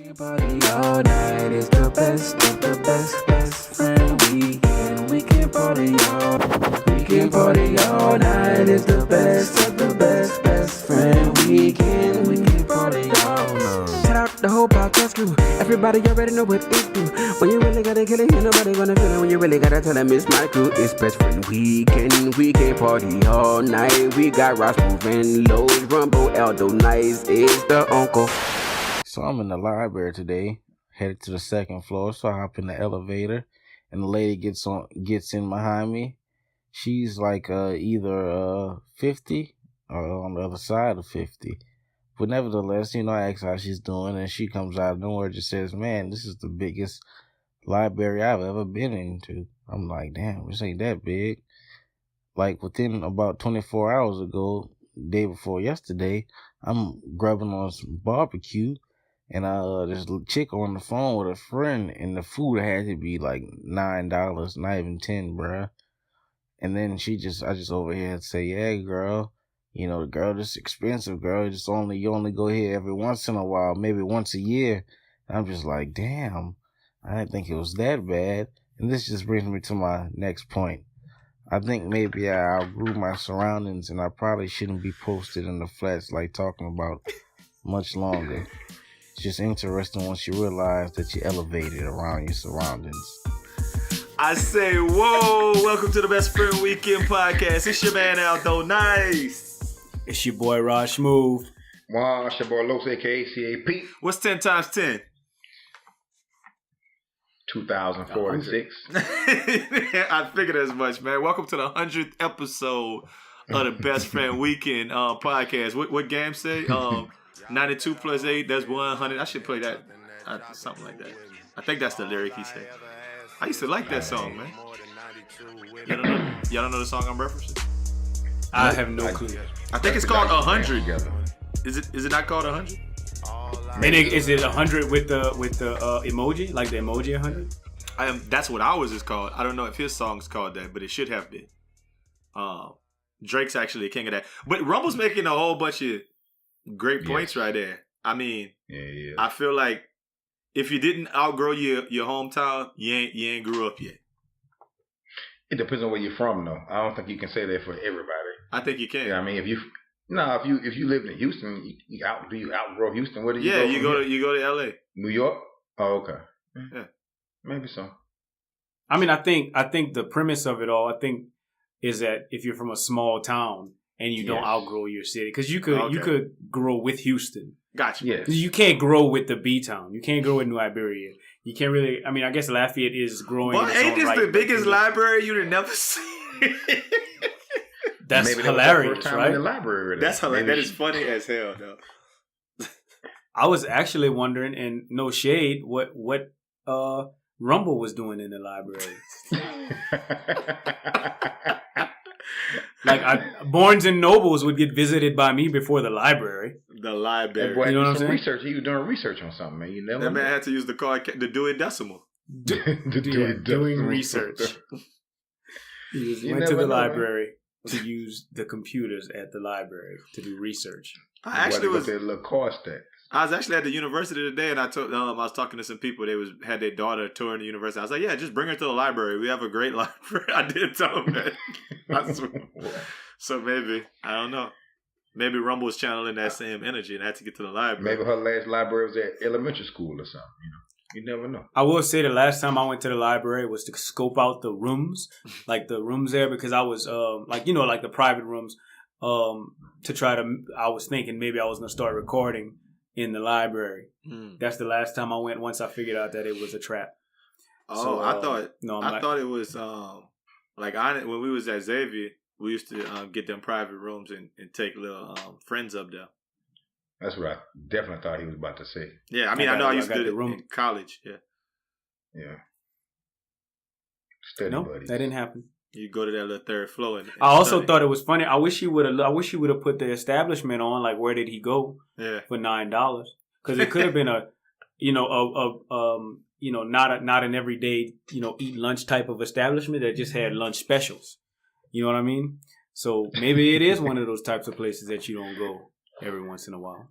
Party all night is the best of the best friend weekend. We can party all night is the best of the best friend weekend. We can party all night. Shout out the whole podcast crew. Everybody already know what it do. When you really gotta kill it, ain't nobody gonna feel it. When you really gotta tell them it's my crew. It's best friend weekend. We can party all night. We got Rog Smuve and Lowe's Rumble. Aldo NICE is the uncle. So I'm in the library today, headed to the second floor. So I hop in the elevator, and the lady gets in behind me. She's like either 50 or on the other side of 50. But nevertheless, I ask how she's doing, and she comes out of nowhere and just says, "Man, this is the biggest library I've ever been into." I'm like, "Damn, this ain't that big." Like within about 24 hours ago, day before yesterday, I'm grubbing on some barbecue. And this chick on the phone with a friend, and the food had to be like $9, not even $10, bruh. And then I just over here and say, "Yeah, girl, the girl, this expensive, girl. You only go here every once in a while, maybe once a year." And I'm just like, damn, I didn't think it was that bad. And this just brings me to my next point. I think maybe I outgrew my surroundings, and I probably shouldn't be posted in the flats like talking about much longer. It's just interesting once you realize that you're elevated around your surroundings. I say, whoa, welcome to the Best Friend Weekend podcast. It's your man, Aldo NICE. It's your boy, Rog Smuve. Wow, it's your boy, Los, a.k.a. C.A.P. What's 10 times 10? 2046. I figured as much, man. Welcome to the 100th episode of the Best Friend Weekend podcast. What game say? 92 plus 8, that's 100. I should play that. Something like that. I think that's the lyric he said. I used to like that song, man. Y'all don't know the song I'm referencing? I have no clue. I think it's called 100. Is it not called 100? And is it 100 with the emoji? Like the emoji 100? That's what ours is called. I don't know if his song's called that, but it should have been. Drake's actually the king of that. But Rumble's making a whole bunch of great points right there. I mean, yeah. I feel like if you didn't outgrow your hometown, you ain't grew up yet. It depends on where you're from, though. I don't think you can say that for everybody. I think you can. Yeah, I mean, if you lived in Houston, do you outgrow Houston? Where do you go? Yeah, you go to L.A. New York? Oh, okay. Yeah, maybe so. I mean, I think the premise of it all, is that if you're from a small town and you don't outgrow your city, because you could grow with Houston. Gotcha. Yes. You can't grow with the B town. You can't grow with New Iberia. You can't really. I mean, I guess Lafayette is growing. Well, ain't this the biggest library you'd have never seen? That's maybe hilarious, right? In the library. That's hilarious. That is funny as hell, though. I was actually wondering, and no shade, what Rumble was doing in the library. Like Barnes and Nobles would get visited by me before the library. The library. Boy, you know what I'm saying? Research. He was doing research on something, man. You never. That man had to use the card to do it decimal. Doing research. He went to the library to use the computers at the library to do research. I actually was their little cost at. I was actually at the university today, and I was talking to some people. They had their daughter touring the university. I was like, "Yeah, just bring her to the library. We have a great library." I did tell them that. I swear. So maybe I don't know. Maybe Rumble was channeling that same energy and had to get to the library. Maybe her last library was at elementary school or something. You never know. I will say the last time I went to the library was to scope out the rooms, like the rooms there, because I was like the private rooms. I was thinking maybe I was gonna start recording in the library. That's the last time I went. Once I figured out that it was a trap. Oh, so, I thought it was when we was at Xavier, we used to get them private rooms and take little friends up there. That's what I definitely thought he was about to say. Yeah, I mean, I know I used to do it in college. Yeah. Yeah. Study buddies. That didn't happen. You go to that little third floor. And I also thought it was funny. I wish he would have put the establishment on. Like, where did he go? Yeah. For $9, because it could have been not an everyday eat lunch type of establishment that just had lunch specials. You know what I mean? So maybe it is one of those types of places that you don't go every once in a while.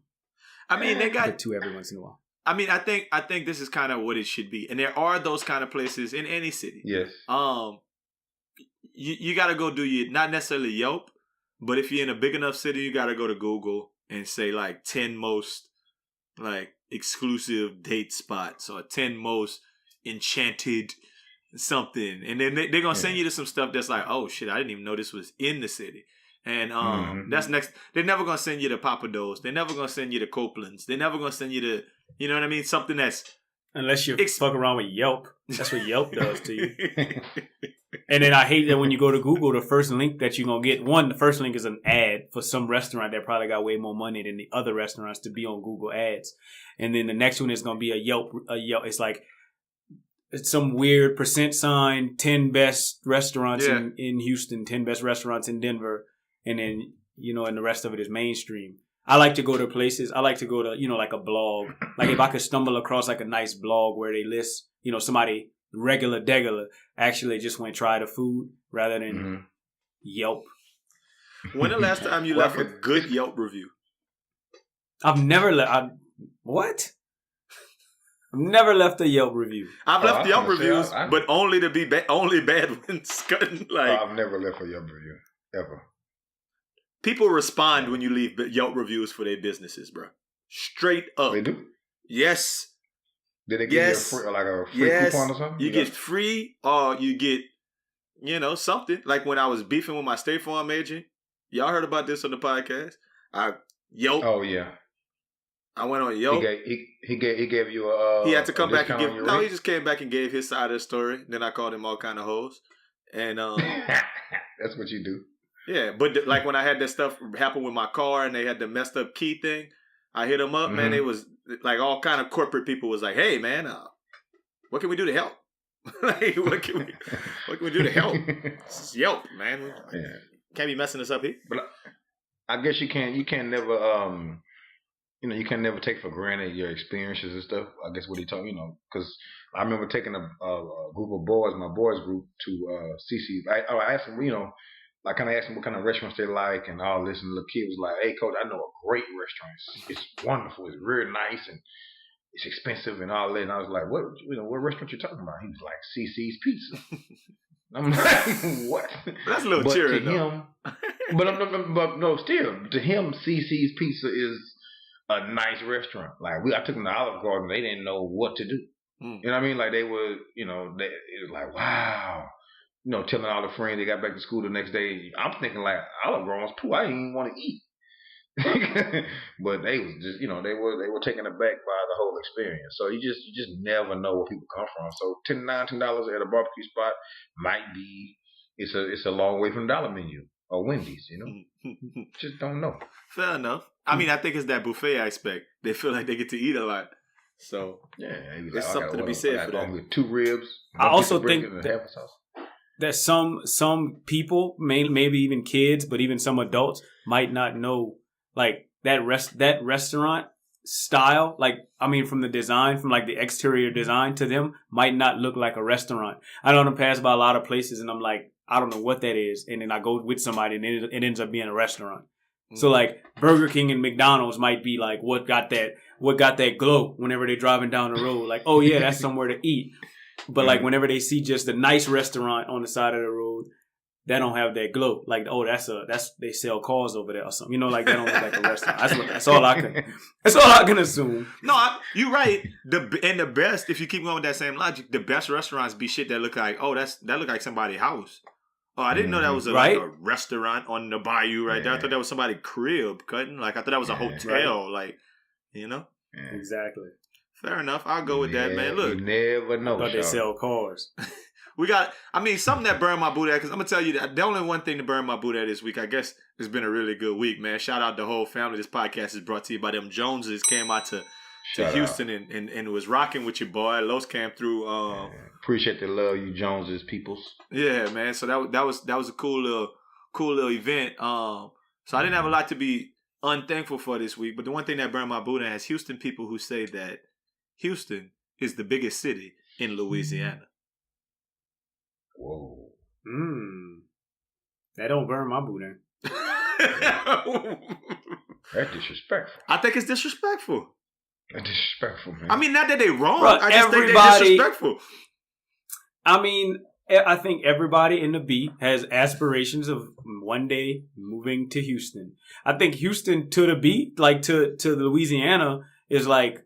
I mean, they got two every once in a while. I mean, I think this is kind of what it should be, and there are those kind of places in any city. Yes. You got to go do your, not necessarily Yelp, but if you're in a big enough city, you got to go to Google and say like 10 most like exclusive date spots or 10 most enchanted something, and then they're gonna send you to some stuff that's like, oh shit, I didn't even know this was in the city. And that's next. They're never gonna send you to Papados. They're never gonna send you to Copeland's. They're never gonna send you to, you know what I mean, something that's unless you fuck around with Yelp. That's what Yelp does to you. And then I hate that when you go to Google, the first link that you're gonna get, the first link is an ad for some restaurant that probably got way more money than the other restaurants to be on Google Ads. And then the next one is gonna be a Yelp. It's like it's some weird % sign, 10 best restaurants in Houston, 10 best restaurants in Denver. And then, and the rest of it is mainstream. I like to go to places. I like to go to, like a blog. Like if I could stumble across like a nice blog where they list, somebody degular actually just went try the food rather than Yelp. When the last time you left a good Yelp review? I've never left. What? I've never left a Yelp review. I've left Yelp reviews, but only to be only bad ones. I've never left a Yelp review ever. People respond when you leave Yelp reviews for their businesses, bro. Straight up. They do? Yes. Did they give you a free coupon or something? You get free, or you get, something. Like when I was beefing with my State Farm agent. Y'all heard about this on the podcast? Yelp. Oh, yeah. I went on Yelp. He gave you a he had to come back and give. No, he just came back and gave his side of the story. Then I called him all kind of hoes. And that's what you do. Yeah, but like when I had that stuff happen with my car and they had the messed up key thing, I hit them up, man. It was like all kind of corporate people was like, "Hey, man, what can we do to help? Like, what can we do to help? It's Yelp, man. Can't be messing us up here." But I guess you can't never you can never take for granted your experiences and stuff. I guess what he told because I remember taking a group of boys, my boys group, to CC. I asked them, I kind of asked them what kind of restaurants they like and all this, and the kid was like, "Hey, coach, I know a great restaurant. It's wonderful. It's really nice and it's expensive and all that." And I was like, "What restaurant you talking about?" He was like, "CC's Pizza." I'm like, "What?" That's a little cheering, though. But no, still to him, CC's Pizza is a nice restaurant. Like I took them to Olive Garden, they didn't know what to do. You know what I mean? Like they were, it was like, wow. Telling all the friends they got back to school the next day. I'm thinking like Olive Garden's poo. I didn't even want to eat. But they was just, they were taken aback by the whole experience. So you just never know where people come from. So $10 at a barbecue spot might be it's a long way from the dollar menu or Wendy's. Just don't know. Fair enough. I mean, I think it's that buffet aspect. They feel like they get to eat a lot. So there's something to be said for that. With 2 ribs. I also think that some people, maybe even kids, but even some adults might not know like that restaurant style. Like, I mean, from the design, from like the exterior design to them might not look like a restaurant. I don't pass by a lot of places and I'm like, I don't know what that is. And then I go with somebody and it ends up being a restaurant. So like Burger King and McDonald's might be like what got that glow whenever they're driving down the road. Like, oh yeah, that's somewhere to eat. But like whenever they see just a nice restaurant on the side of the road, that don't have that glow. Like, oh, that's they sell cars over there or something. Like they don't look like a restaurant. That's all I can assume. No, you're right. The best, if you keep going with that same logic, the best restaurants be shit that look like, oh, that look like somebody's house. Oh, I didn't know that was like a restaurant on the bayou right there. I thought that was somebody's crib cutting. Like I thought that was a hotel. Like, Exactly. Fair enough. I'll go with that, man. Look, you never know. I thought they sell cars. Something that burned my boot at, because I'm going to tell you that the only one thing to burn my boot at this week, I guess it's been a really good week, man. Shout out the whole family. This podcast is brought to you by them Joneses. Came out to Houston and was rocking with your boy. Los came through. Appreciate the love, you Joneses peoples. Yeah, man. So that was a cool little event. So I didn't have a lot to be unthankful for this week, but the one thing that burned my boot at is Houston people who say that Houston is the biggest city in Louisiana. Whoa. That don't burn my boot in. That's disrespectful. I think it's disrespectful. Disrespectful, man. I mean, not that they wrong. Bruh, I just think they're disrespectful. I mean, I think everybody in the beat has aspirations of one day moving to Houston. I think Houston to the beat, like to Louisiana, is like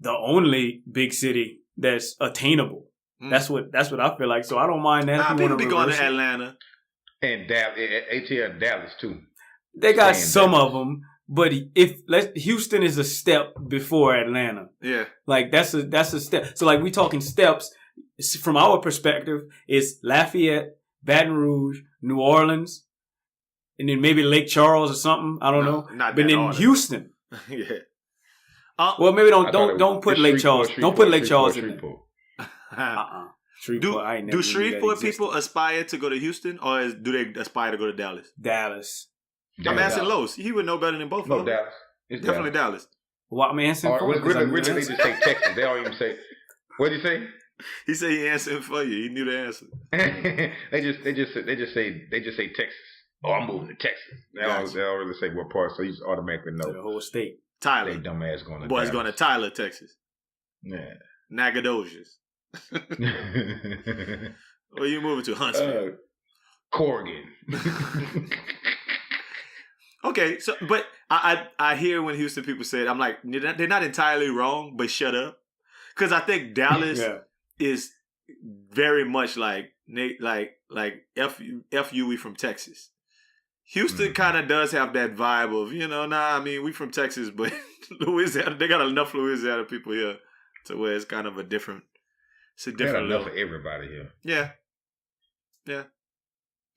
the only big city that's attainable. That's what I feel like. So I don't mind that. People be going to Atlanta and ATL Dallas too. They got some of them, but Houston is a step before Atlanta. Yeah, like that's a step. So like we talking steps from our perspective is Lafayette, Baton Rouge, New Orleans, and then maybe Lake Charles or something. I don't know. Not but then Houston. Yeah. Well, maybe don't put Lake Charles. Don't put Lake Charles in there. Shreveport. Do Shreveport people aspire to go to Houston, or do they aspire to go to Dallas? Dallas. I'm asking Los. He would know better than both of them. Dallas. It's definitely Dallas. Well, I'm answering for you. Really, they just say Texas. They don't even say. What did you say? He said he answered for you. He knew the answer. they just say Texas. Oh, I'm moving to Texas. They don't really say what part, so you just automatically know. The whole state. Tyler. They dumbass going to Boy's Dallas. going to Tyler, Texas. Yeah. Nacogdoches. Where you moving to? Huntsville. Corrigan. Okay, so but I hear when Houston people say it, I'm like, they're not entirely wrong, but shut up. Because I think Dallas is very much like F.U. we from Texas. Houston kind of does have that vibe of, we from Texas, but Louisiana, they got enough Louisiana people here to where it's kind of a different, it's a different enough for everybody here. Yeah. Yeah.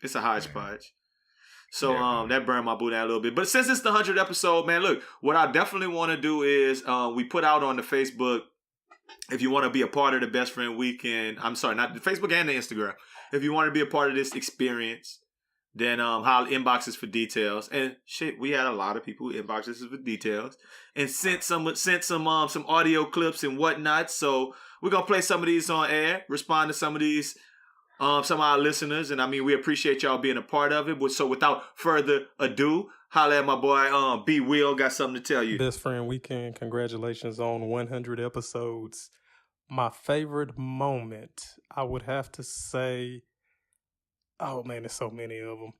It's a hodgepodge. So that burned my boudin a little bit. But since it's the 100th episode, man, look, what I definitely want to do is we put out on the Facebook, if you want to be a part of the Best Friend Weekend, I'm sorry, not the Facebook and the Instagram. If you want to be a part of this experience, then holler inboxes for details. And shit, we had a lot of people who inboxed us for details and sent some audio clips and whatnot. So we're gonna play some of these on air, respond to some of these. Some of our listeners, and I mean, we appreciate y'all being a part of it. But so without further ado, holla at my boy, B Will got something to tell you. Best Friend Weekend, congratulations on 100 episodes. My favorite moment, I would have to say, oh man, there's so many of them.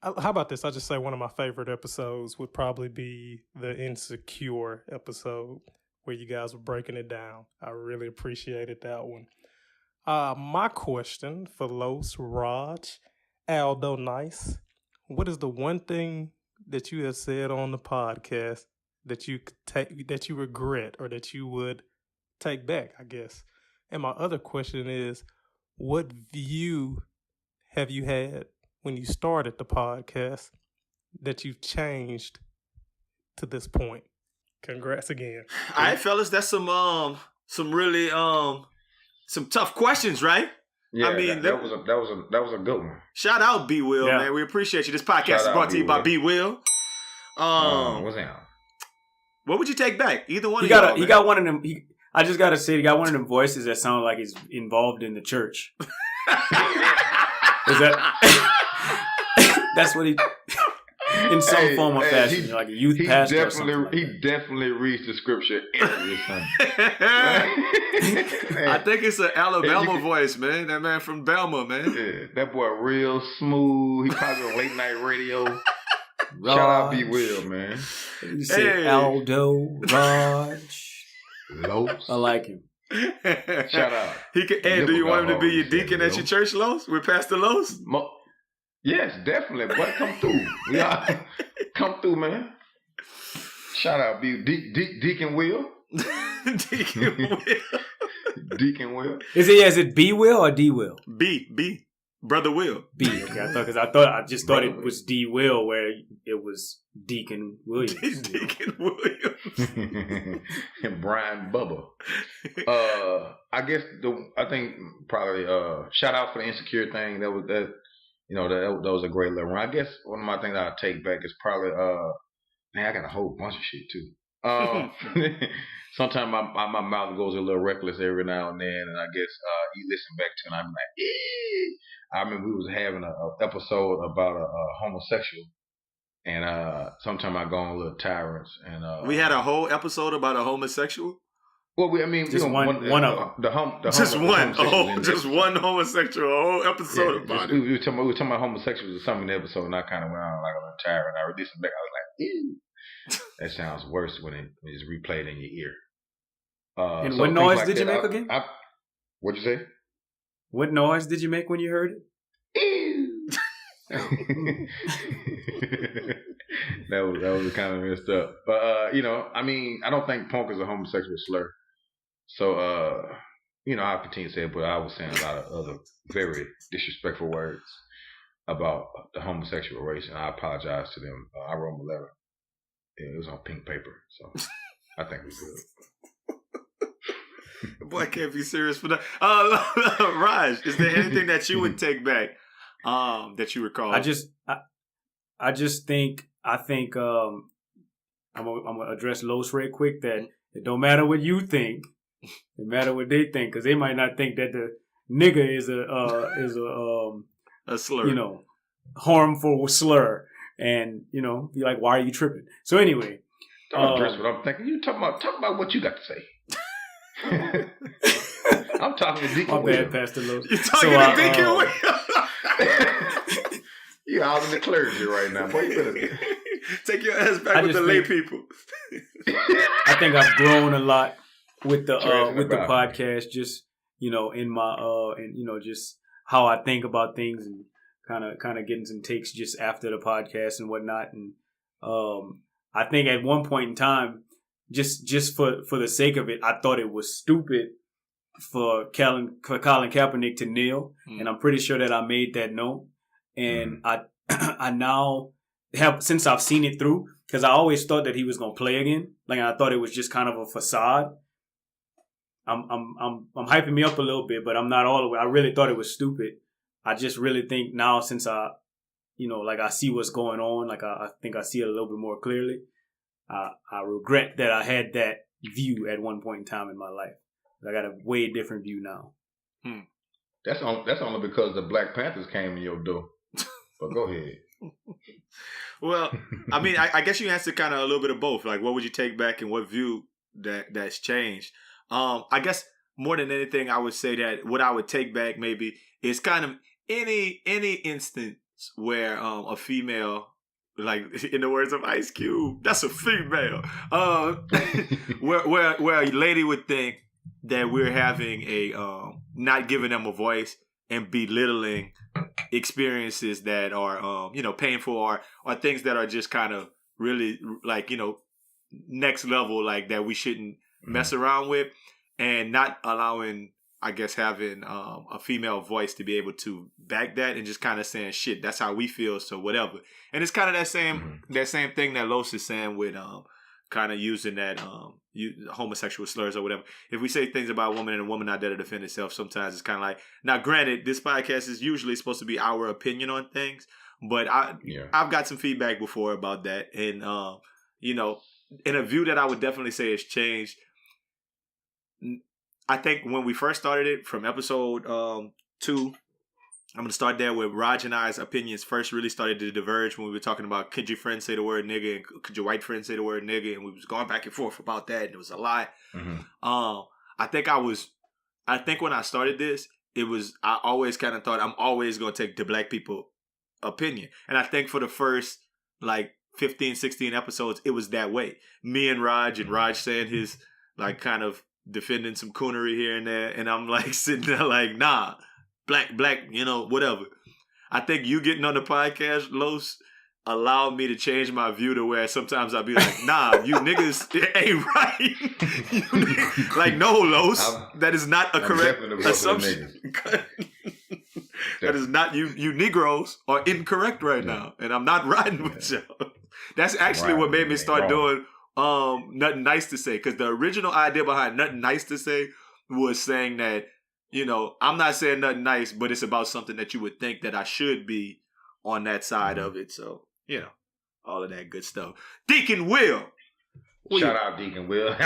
How about this? I'll just say one of my favorite episodes would probably be the Insecure episode where you guys were breaking it down. I really appreciated that one. My question for Los, Raj, Aldo NICE, what is the one thing that you have said on the podcast that you that you regret or that you would take back, I guess? And my other question is, what view have you had when you started the podcast that you've changed to this point? Congrats again. All right, fellas, that's some really some tough questions, right? Yeah, I mean, that was a good one. Shout out B Will, man. We appreciate you. This podcast is brought to you by B Will. What's that? What would you take back? Either one. He got one of them. I just gotta say, he got one of them voices that sound like he's involved in the church. Is that? That's what he. In some form or fashion, like a youth pastor or something like he definitely reads the scripture every Sunday. I think it's an Alabama voice, man. That man from Belma, man. Yeah, that boy real smooth. He probably on late night radio. Shout out B Will, man. You say Aldo, Raj. Los. I like him. Shout out. Do you want him to be your deacon at your church, Los? With Pastor Los? Yes, definitely. Boy, come through. Come through, man. Shout out, Deacon Will. Deacon Will. Deacon Will. Is it B Will or D Will? B. Brother Will. B. Okay, I just thought it was D Will, where it was Deacon Williams. Deacon Williams. And Brian Bubba. I think probably shout out for the Insecure thing. That was a great little run. I guess one of my things I'll take back is probably I got a whole bunch of shit too. Sometimes my mouth goes a little reckless every now and then, and I guess you listen back to it and I'm like, I remember we was having an episode about a homosexual, And sometimes I go on little tyrants. And we had a whole episode about a homosexual. Well, just one of them. Just one homosexual. A whole episode about it. We were talking about homosexuals or something in the episode, and I kind of went on like a little tyrant. I released it back. I was like, ew. That sounds worse when it's replayed in your ear. And what noise did you make again? What'd you say? What noise did you make when you heard it? that was kind of messed up. But I don't think punk is a homosexual slur. So I'll continue to say it, but I was saying a lot of other very disrespectful words about the homosexual race, and I apologize to them. I wrote them a letter. It was on pink paper, so I think we're good. Boy, I can't be serious for that. Raj, is there anything that you would take back that you recall? I think I'm gonna address Los real quick that it don't matter what you think, it matter what they think, because they might not think that the nigga is a slur, harmful slur, and be like, why are you tripping? So anyway, don't address what I'm thinking. You talk about what you got to say. I'm talking to Deacon Will. My bad, Pastor Los. You're talking to Deacon Will. You're out in the clergy right now. Boy, you better take your ass back with the lay people. I think I've grown a lot with the podcast, just in my just how I think about things, and kind of getting some takes just after the podcast and whatnot. And I think at one point in time, just for the sake of it, I thought it was stupid for Colin Kaepernick to kneel, and I'm pretty sure that I made that known. And I now have, since I've seen it through, because I always thought that he was gonna play again. Like, I thought it was just kind of a facade. I'm hyping me up a little bit, but I'm not all the way. I really thought it was stupid. I just really think now, since I see what's going on, like I think I see it a little bit more clearly. I regret that I had that view at one point in time in my life. I got a way different view now. That's only because the Black Panthers came in your door. But go ahead. Well, I mean, I guess you answered kind of a little bit of both. Like, what would you take back and what view that's changed? I guess more than anything, I would say that what I would take back maybe is kind of any instance where a female, like in the words of Ice Cube, that's a female. Where a lady would think that we're having a not giving them a voice and belittling experiences that are painful or things that are just kind of really like next level, like that we shouldn't mess around with, and not allowing, I guess, having a female voice to be able to back that, and just kind of saying, shit, that's how we feel, so whatever. And it's kind of that same thing that Los is saying with kind of using that homosexual slurs or whatever. If we say things about a woman and a woman not there to defend itself, sometimes it's kind of like, now granted, this podcast is usually supposed to be our opinion on things, but I've got some feedback before about that, and in a view that I would definitely say has changed. I think when we first started it, from episode 2, I'm going to start there, where Raj and I's opinions first really started to diverge, when we were talking about, could your friend say the word nigga, and could your white friend say the word nigga, and we was going back and forth about that, and it was a lot. I think when I started this, I always kind of thought I'm always going to take the black people opinion. And I think for the first, 15, 16 episodes, it was that way. Me and Raj saying his, kind of defending some coonery here and there, and I'm, sitting there nah, black, whatever. I think you getting on the podcast, Los, allowed me to change my view to where sometimes I'll be like, nah, you niggas ain't right. No, Los, that is not a correct assumption. That is not, you Negroes are incorrect right now, and I'm not riding with y'all. That's actually what made me start doing Nothin Nice to say, because the original idea behind Nothin Nice to say was saying that, I'm not saying nothing nice, but it's about something that you would think that I should be on that side of it. So, all of that good stuff. Deacon Will. Shout out Deacon Will.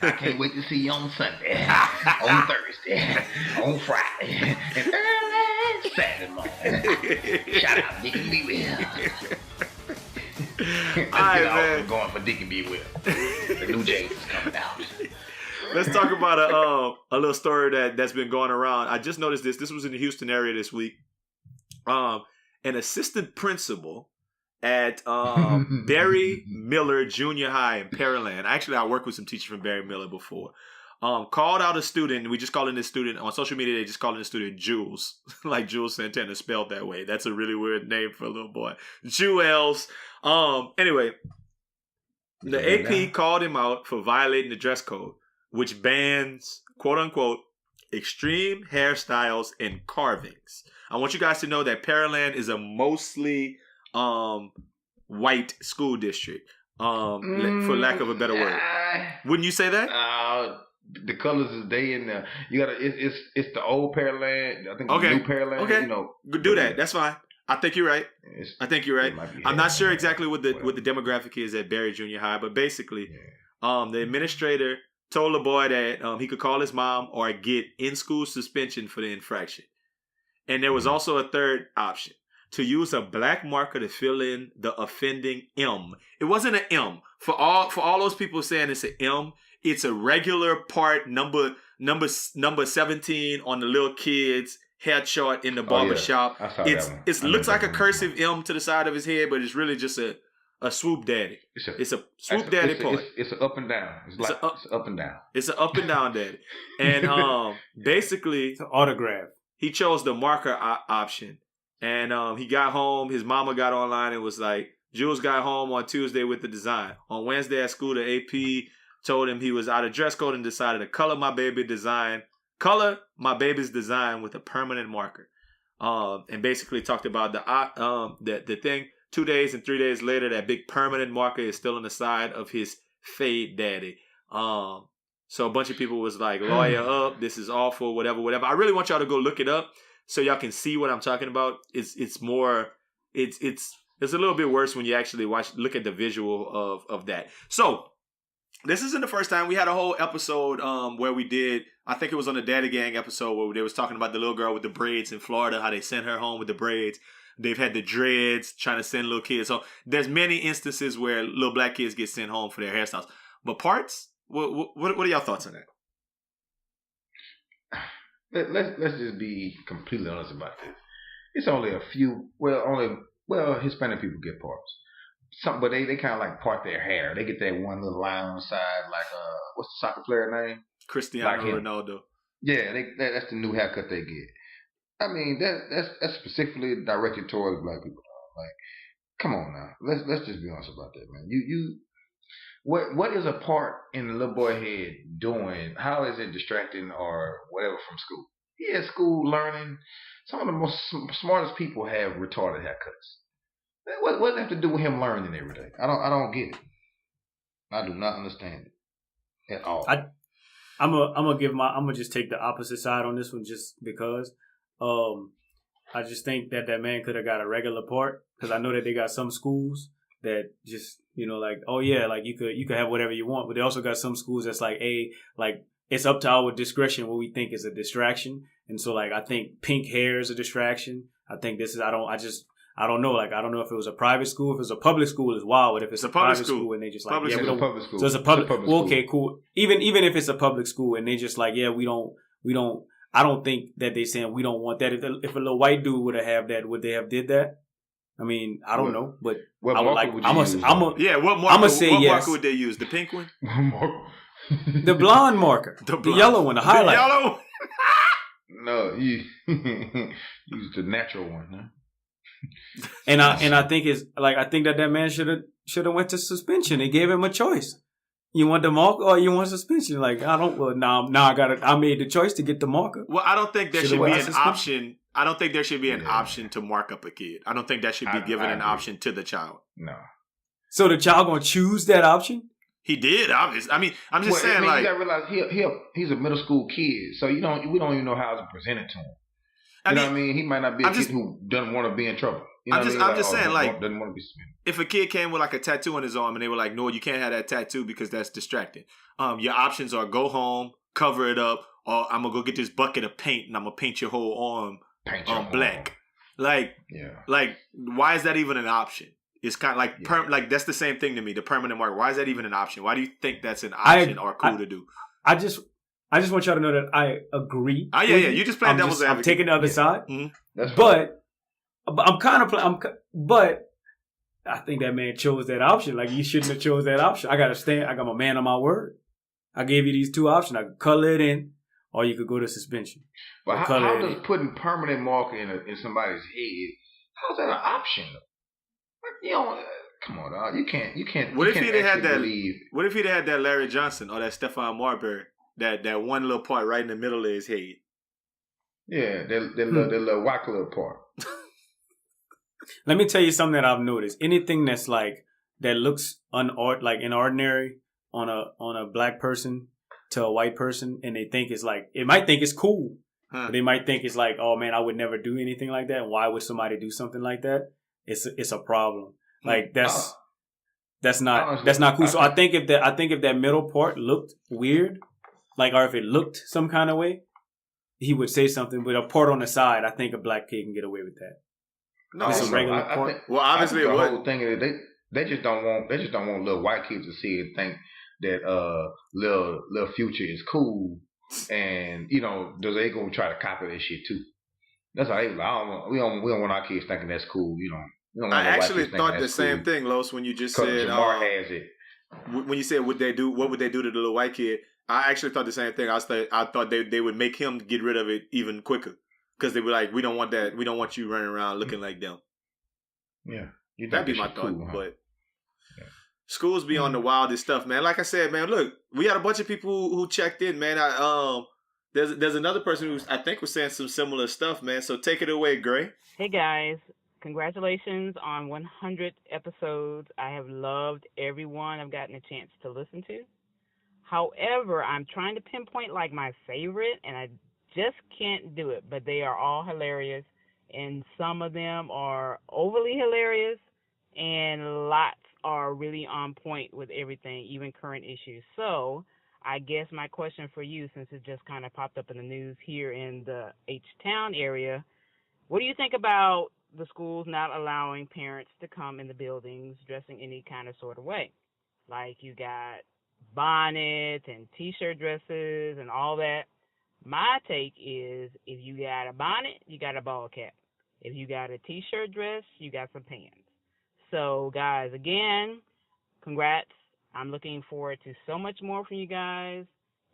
I can't wait to see you on Sunday, on Thursday, on Friday, and early Saturday morning. Shout out Deacon Will. All right, man. Going for Dick and Be Will. The new James is coming out. Let's talk about a little story that's been going around. I just noticed this. This was in the Houston area this week. An assistant principal at Barry Miller Junior High in Pearland. Actually, I worked with some teachers from Barry Miller before. Called out a student. We just calling this student on social media. They just calling the student Jules, like Jules Santana spelled that way. That's a really weird name for a little boy. Jules. Anyway, the AP called him out for violating the dress code, which bans, quote unquote, extreme hairstyles and carvings. I want you guys to know that Pearland is a mostly white school district, for lack of a better word. Wouldn't you say that? The colors is they in the. You gotta. It's the old Pearland. I think the new Pearland. Okay. You know, do that. That's fine. I think you're right. I'm not sure exactly what the demographic is at Barry Junior High, but basically, the administrator told the boy that he could call his mom or get in-school suspension for the infraction. And there was also a third option, to use a black marker to fill in the offending M. It wasn't an M. For all those people saying it's an M, it's a regular part number 17 on the little kid's hair chart in the barber shop. It looks like a cursive M to the side of his head, but it's really just a swoop daddy. It's a swoop daddy part. It's an up and down. It's up and down. It's an up and down daddy. And basically, it's an autograph. He chose the marker option. And he got home. His mama got online and was like, Jules got home on Tuesday with the design. On Wednesday at school, the AP told him he was out of dress code and decided to color my baby's design with a permanent marker. And basically talked about the thing. 2 days and 3 days later, that big permanent marker is still on the side of his fade daddy. So a bunch of people was like, lawyer up, this is awful, whatever. I really want y'all to go look it up so y'all can see what I'm talking about. It's a little bit worse when you actually look at the visual of that. So this isn't the first time. We had a whole episode where we did, I think it was on the Daddy Gang episode where they was talking about the little girl with the braids in Florida, how they sent her home with the braids. They've had the dreads trying to send little kids. So there's many instances where little black kids get sent home for their hairstyles. But parts, what are y'all thoughts on that? Let's just be completely honest about this. It's only a few. Hispanic people get parts. But they kind of like part their hair. They get that one little line on the side, like what's the soccer player name? Cristiano Ronaldo. Yeah, that's the new haircut they get. I mean, that's specifically directed towards black people. Like, come on now. Let's just be honest about that, man. What is a part in the little boy head doing? How is it distracting or whatever from school? He at school learning. Some of the most smartest people have retarded haircuts. What does it have to do with him learning every day? I don't get it. I do not understand it at all. I'm gonna just take the opposite side on this one just because. I just think that man could have got a regular part because I know that they got some schools that just, like, oh yeah, like you could have whatever you want, but they also got some schools that's like, it's up to our discretion what we think is a distraction. And so like, I think pink hair is a distraction. I think this is, I don't know. Like, I don't know if it was a private school. If it's a public school, it's wild. But if it's a private school and they just like, public school. So it's a public school. Okay, cool. Even if it's a public school and they just like, yeah, we don't. I don't think that they saying we don't want that. If a little white dude would have that, would they have did that? I mean, I don't know, but what I would like. What marker? I'm gonna say what yes. marker would they use? The pink one? The blonde marker, the yellow one, the highlight. The yellow. No, you use the natural one, huh? And I think it's like I think that man should have went to suspension. They gave him a choice. You want the marker or you want suspension? Like, I don't. Well, now I made the choice to get the marker. Well, I don't think there should be an option. I don't think there should be an option to mark up a kid. I don't think that should be given an option to the child. No. So the child gonna choose that option? He did, obviously. I mean, I'm just saying, like, you gotta realize he's a middle school kid, so we don't even know how it's presented to him. You know what I mean? He might not be a kid who doesn't want to be in trouble. You know I'm just saying, like, doesn't want to be suspended. If a kid came with like a tattoo on his arm and they were like, no, you can't have that tattoo because that's distracting. Your options are go home, cover it up, or I'm gonna go get this bucket of paint and I'm gonna paint your whole arm black. Like, why is that even an option? It's kind of like like that's the same thing to me. The permanent mark. Why is that even an option? Why do you think that's an option or cool to do? I just want y'all to know that I agree. Oh yeah. You just playing devil's advocate. I'm taking the other side, Mm-hmm. but but I think that man chose that option. Like, you shouldn't have chose that option. I got my man on my word. I gave you these two options. I could color it in, or you could go to suspension. But how does putting permanent marker in somebody's head? How's that an option? You know, come on, dog. You can't. What if he'd have had that? What if he'd had that Larry Johnson or that Stephon Marbury? That one little part right in the middle of his head. Yeah, that little white little part. Let me tell you something that I've noticed. Anything that's like that looks inordinary on a black person to a white person, and they think it's like, it might think it's cool. But they might think it's like, oh man, I would never do anything like that. Why would somebody do something like that? It's a problem. Like that's not cool. So I think if that middle part looked weird, like, or if it looked some kind of way, he would say something. But a part on the side, I think a black kid can get away with that. No, it's a regular part. Well, obviously, the whole thing is they just don't want little white kids to see it and think that little Future is cool, and you know, they gonna try to copy that shit too. That's how we don't want our kids thinking that's cool. You know, we don't want I actually thought the same thing, Los, when you just said Jamar has it. When you said what would they do to the little white kid? I actually thought the same thing. I thought they would make him get rid of it even quicker. Because they were like, we don't want that. We don't want you running around looking like them. Yeah. That'd be my thought. Cool, huh? But schools be on the wildest stuff, man. Like I said, man, look, we had a bunch of people who checked in, man. There's another person who I think was saying some similar stuff, man. So take it away, Gray. Hey, guys. Congratulations on 100 episodes. I have loved every one I've gotten a chance to listen to. However, I'm trying to pinpoint like my favorite, and I just can't do it, but they are all hilarious, and some of them are overly hilarious, and lots are really on point with everything, even current issues. So I guess my question for you, since it just kind of popped up in the news here in the H-Town area, what do you think about the schools not allowing parents to come in the buildings dressing any kind of sort of way? Like, you got bonnets and T-shirt dresses and all that. My take is, if you got a bonnet, you got a ball cap. If you got a T-shirt dress, you got some pants. So, guys, again, congrats. I'm looking forward to so much more from you guys,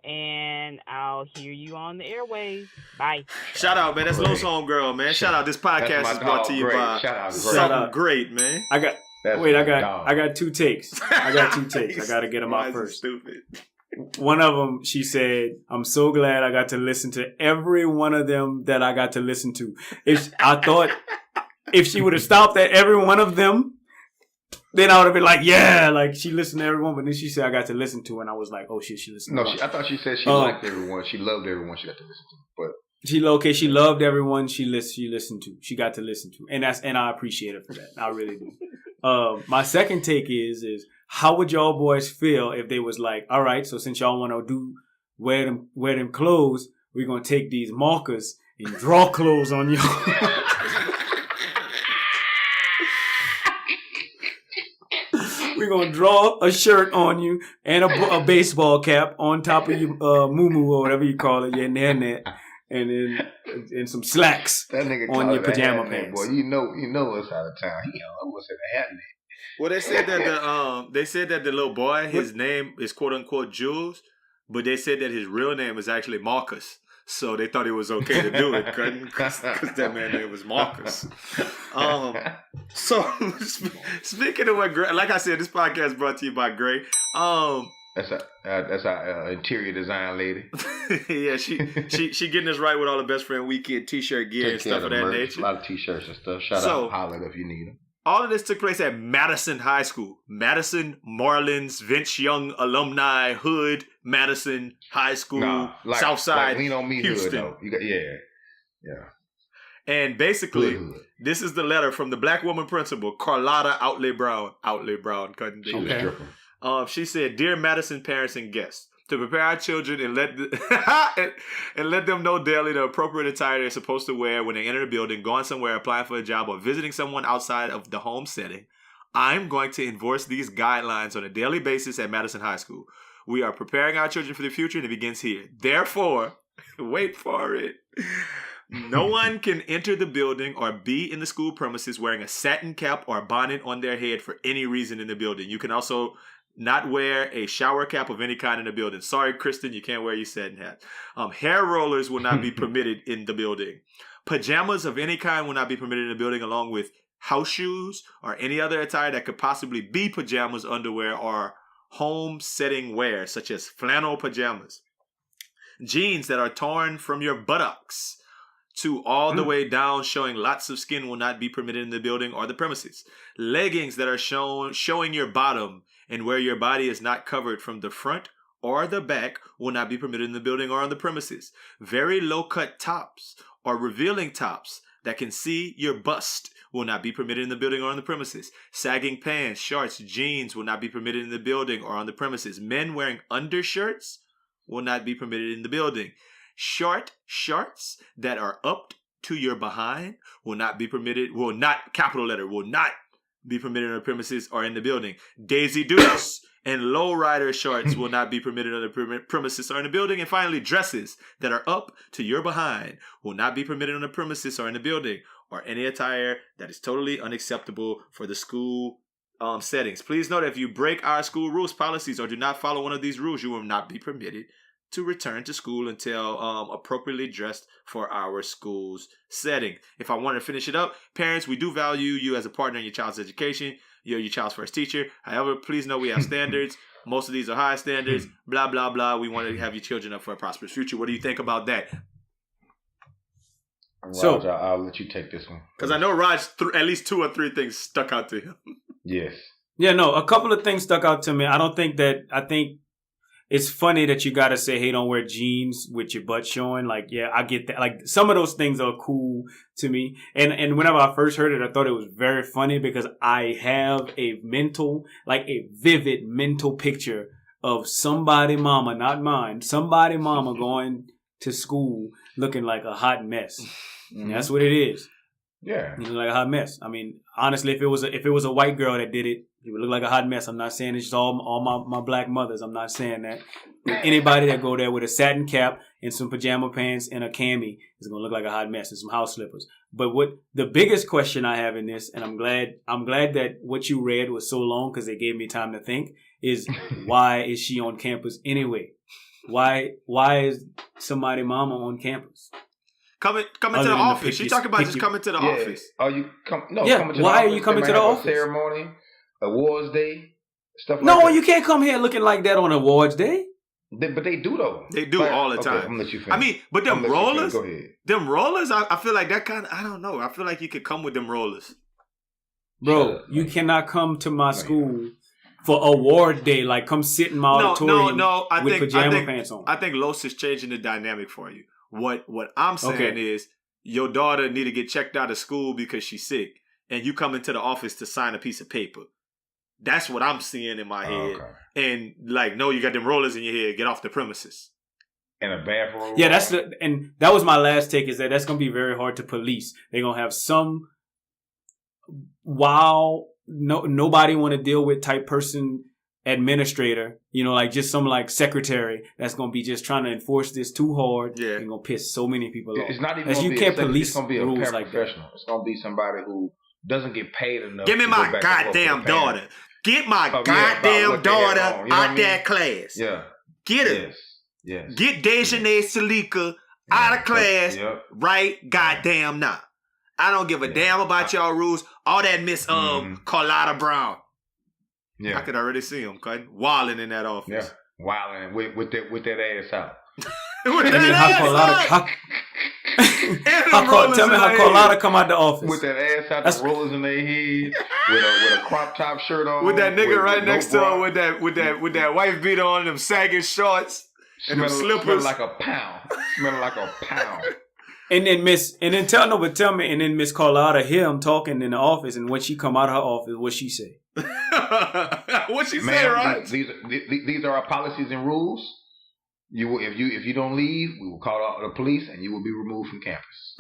and I'll hear you on the airwaves. Bye. Shout out, man. That's Los Homegirl, man. Shout out. This podcast is brought to you by something great, man. I got two takes. I got to get them out first. Stupid. One of them, she said, I'm so glad I got to listen to every one of them that I got to listen to. I thought if she would have stopped at every one of them, then I would have been like, yeah, like she listened to everyone. But then she said I got to listen to, and I was like, oh shit, she listened to. No, I thought she said she liked everyone. She loved everyone she got to listen to. But she loved everyone she listened to. She got to listen to, and I appreciate her for that. I really do. My second take is how would y'all boys feel if they was like, all right, so since y'all want to wear them clothes, we're gonna take these markers and draw clothes on y'all. We're gonna draw a shirt on you and a baseball cap on top of your moo or whatever you call it, your hairnet, and then some slacks on your pajama pants. Boy, you know us out of town. He almost said a hairnet. Well, they said that the little boy, his name is quote unquote Jules, but they said that his real name is actually Marcus. So they thought it was okay to do it, because that man's name was Marcus. So speaking of what, like I said, this podcast is brought to you by Gray. That's our interior design lady. Yeah, she getting us right with all the Best Friend Weekend T-shirt gear and stuff of that nature. A lot of T-shirts and stuff. Shout out, holler if you need them. All of this took place at Madison High School. Madison Marlins, Vince Young alumni, hood, Madison High School, Southside, lean on me Houston. Hood, though. Yeah. And basically, this is the letter from the black woman principal, Carlotta Outley Brown, cutting days. Okay. She said, "Dear Madison parents and guests, to prepare our children and let them know daily the appropriate attire they're supposed to wear when they enter the building, going somewhere, applying for a job, or visiting someone outside of the home setting. I'm going to enforce these guidelines on a daily basis at Madison High School. We are preparing our children for the future, and it begins here. Therefore, wait for it. No one can enter the building or be in the school premises wearing a satin cap or a bonnet on their head for any reason in the building. You can also not wear a shower cap of any kind in the building. Sorry, Kristen, you can't wear your satin hat. Hair rollers will not be permitted in the building. Pajamas of any kind will not be permitted in the building, along with house shoes or any other attire that could possibly be pajamas, underwear, or home setting wear, such as flannel pajamas. Jeans that are torn from your buttocks to all the way down, showing lots of skin, will not be permitted in the building or the premises. Leggings that are showing your bottom and where your body is not covered from the front or the back will not be permitted in the building or on the premises. Very low-cut tops or revealing tops that can see your bust will not be permitted in the building or on the premises. Sagging pants, shorts, jeans will not be permitted in the building or on the premises. Men wearing undershirts will not be permitted in the building. Short shorts that are up to your behind will not be permitted, will not, capital letter, will not be permitted on the premises or in the building. Daisy Dukes and lowrider shorts will not be permitted on the premises or in the building. And finally, dresses that are up to your behind will not be permitted on the premises or in the building, or any attire that is totally unacceptable for the school settings. Please note, if you break our school rules, policies, or do not follow one of these rules, you will not be permitted to return to school until appropriately dressed for our school's setting. If I want to finish it up, parents, we do value you as a partner in your child's education. You're your child's first teacher. However, please know we have standards. Most of these are high standards. Blah, blah, blah. We want to have your children up for a prosperous future. What do you think about that? Raj, I'll let you take this one. Because I know Raj, at least 2 or 3 things stuck out to him. Yes. Yeah, no, a couple of things stuck out to me. I think it's funny that you got to say, hey, don't wear jeans with your butt showing. Like, yeah, I get that. Like, some of those things are cool to me. And whenever I first heard it, I thought it was very funny because I have a vivid mental picture of somebody mama, not mine, somebody mama going to school looking like a hot mess. Mm-hmm. That's what it is. Yeah. You look like a hot mess. I mean, honestly, if it was a white girl that did it, it would look like a hot mess. I'm not saying it's just all my black mothers. I'm not saying that. Anybody that go there with a satin cap and some pajama pants and a cami is going to look like a hot mess and some house slippers. But what the biggest question I have in this, and I'm glad that what you read was so long because it gave me time to think, is why is she on campus anyway? Why is somebody mama on campus? Coming to the office. She talking about just coming to the office. Are you coming to the office? Why are you coming to the office? Ceremony, awards day, stuff like that. No, you can't come here looking like that on awards day. But they do though. They do all the time. I'm gonna let you finish. I mean, but them rollers, go ahead. Them rollers, I feel like that kind of, I don't know. I feel like you could come with them rollers. Bro, you cannot come to my school for award day. Like, come sit in my auditorium with pajama pants on. I think Los is changing the dynamic for you. What I'm saying is your daughter need to get checked out of school because she's sick, and you come into the office to sign a piece of paper. That's what I'm seeing in my head. Okay. And like, no, you got them rollers in your head. Get off the premises. And a bathroom. Yeah, that was my last take. Is that's gonna be very hard to police. They're gonna have some nobody want to deal with type person administrator, like just some like secretary that's gonna be just trying to enforce this too hard. Yeah, and gonna piss so many people off. It's not even. You can't police. It's gonna be a rules paraprofessional. like that. It's gonna be somebody who doesn't get paid enough. Give me my goddamn daughter. Get my goddamn daughter out that class. Yeah, get her. Yes. Get Dejanay Salika out of class right goddamn now. I don't give a damn about y'all rules. All that Miss Carlotta Brown. Yeah, I could already see him wilding in that office. Yeah, wilding with that ass out. Tell me how Carlotta come out the office with that ass out, the rollers in their head, with a crop top shirt on, with that nigga right next to him with that wife beater on, them sagging shorts and them slippers, smelling like a pound. And then Miss Carlotta hear him talking in the office, and when she come out of her office, what she say? What she say, right? These are our policies and rules. If you don't leave, we will call out the police, and you will be removed from campus.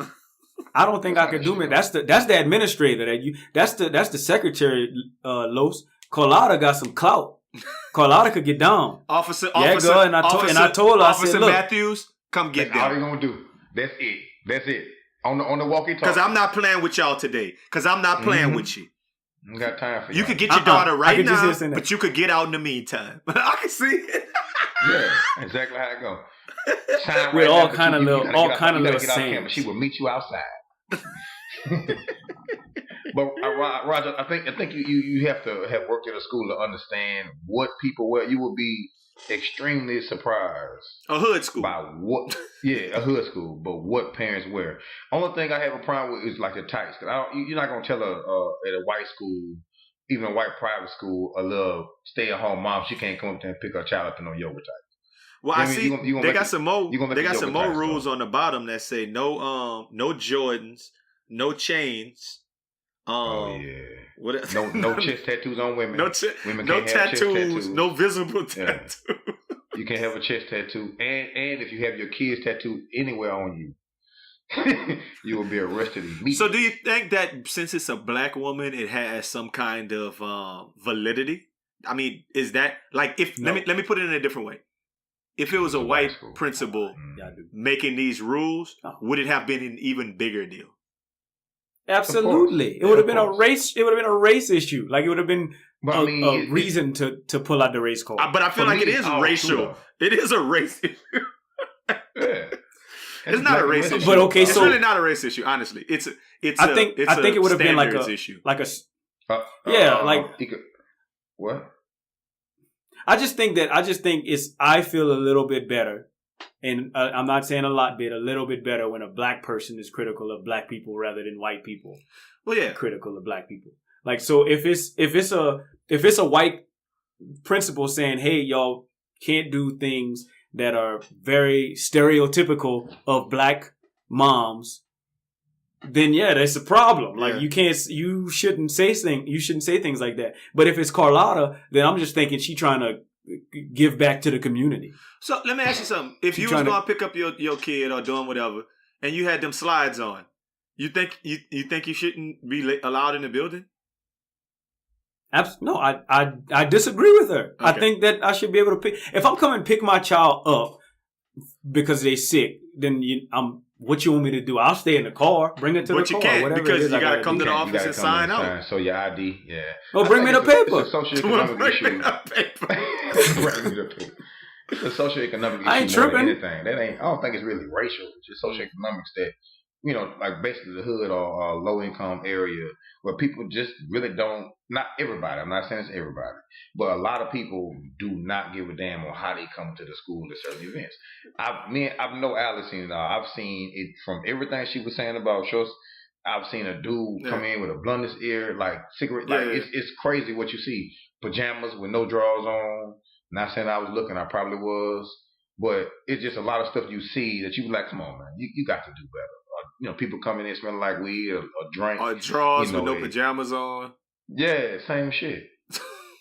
I don't think I could do it. That's the administrator that's the secretary, Los. Carlotta got some clout. Carlotta could get down. Officer, and I told her, Officer I said, look, Matthews, come get That's all them. they gonna do. That's it. On the walkie-talkie. Because I'm not playing with y'all today. Because I'm not playing with you. I got time for you. You could get your daughter right now, but you could get out in the meantime. I can see it. Yeah, exactly how it go. With all kind of little sayings. She will meet you outside. But Roger, I think you have to have worked at a school to understand what people wear. You will be extremely surprised. A hood school. By what? Yeah, a hood school. But what parents wear. Only thing I have a problem with is like the tights. You're not gonna tell at a white school, even a white private school, a little stay-at-home mom, she can't come up there and pick her child up in no yoga tights. Well, I see they got some more. They got some more rules on the bottom that say no Jordans, no chains. Oh yeah. What? No chest tattoos on women. Women no can't have chest tattoos. No visible tattoos. You can't have a chest tattoo, and if you have your kids tattooed anywhere on you, you will be arrested immediately. So, do you think that since it's a black woman, it has some kind of validity? I mean, is that like if let me put it in a different way? If it was a white principal making these rules, would it have been an even bigger deal? Absolutely, it would have been a race. It would have been a race issue. Like it would have been a reason to pull out the race card. But I feel like it is racial. It is a race issue. Yeah. It's not a race issue. But okay, it's so really not a race issue. Honestly, I think it would have been like a issue. What? I just think I feel a little bit better. And I'm not saying a little bit better when a black person is critical of black people rather than white people. Well, yeah, critical of black people. Like, so if it's a white principal saying, "Hey, y'all can't do things that are very stereotypical of black moms," then yeah, that's a problem. Like you shouldn't say things like that. But if it's Carlotta, then I'm just thinking she trying to give back to the community. So let me ask you something. If you was going to pick up your kid or doing whatever, and you had them slides on, you think you shouldn't be allowed in the building? No, I disagree with her. Okay. I think that I should be able to pick. If I'm coming to pick my child up because they sick, then what you want me to do? I'll stay in the car. Bring it to the car. But you can't because you got to come to the office and sign out. So your ID, yeah. Well, bring me the paper. It's a socioeconomic issue. Bring me the paper. It's a socioeconomic issue. I ain't tripping. I don't think it's really racial. It's just socioeconomics that, like basically the hood or low income area where people just really don't. Not everybody. I'm not saying it's everybody, but a lot of people do not give a damn on how they come to the school to certain events. I've know Allison. I've seen it from everything she was saying about shorts. I've seen a dude come in with a blunt in his ear, like cigarette. It's crazy what you see. Pajamas with no drawers on. Not saying I was looking. I probably was, but it's just a lot of stuff you see that you like. Come on, man, you got to do better. People coming in smelling like weed or drink. Or drawers with no pajamas on. Yeah, same shit.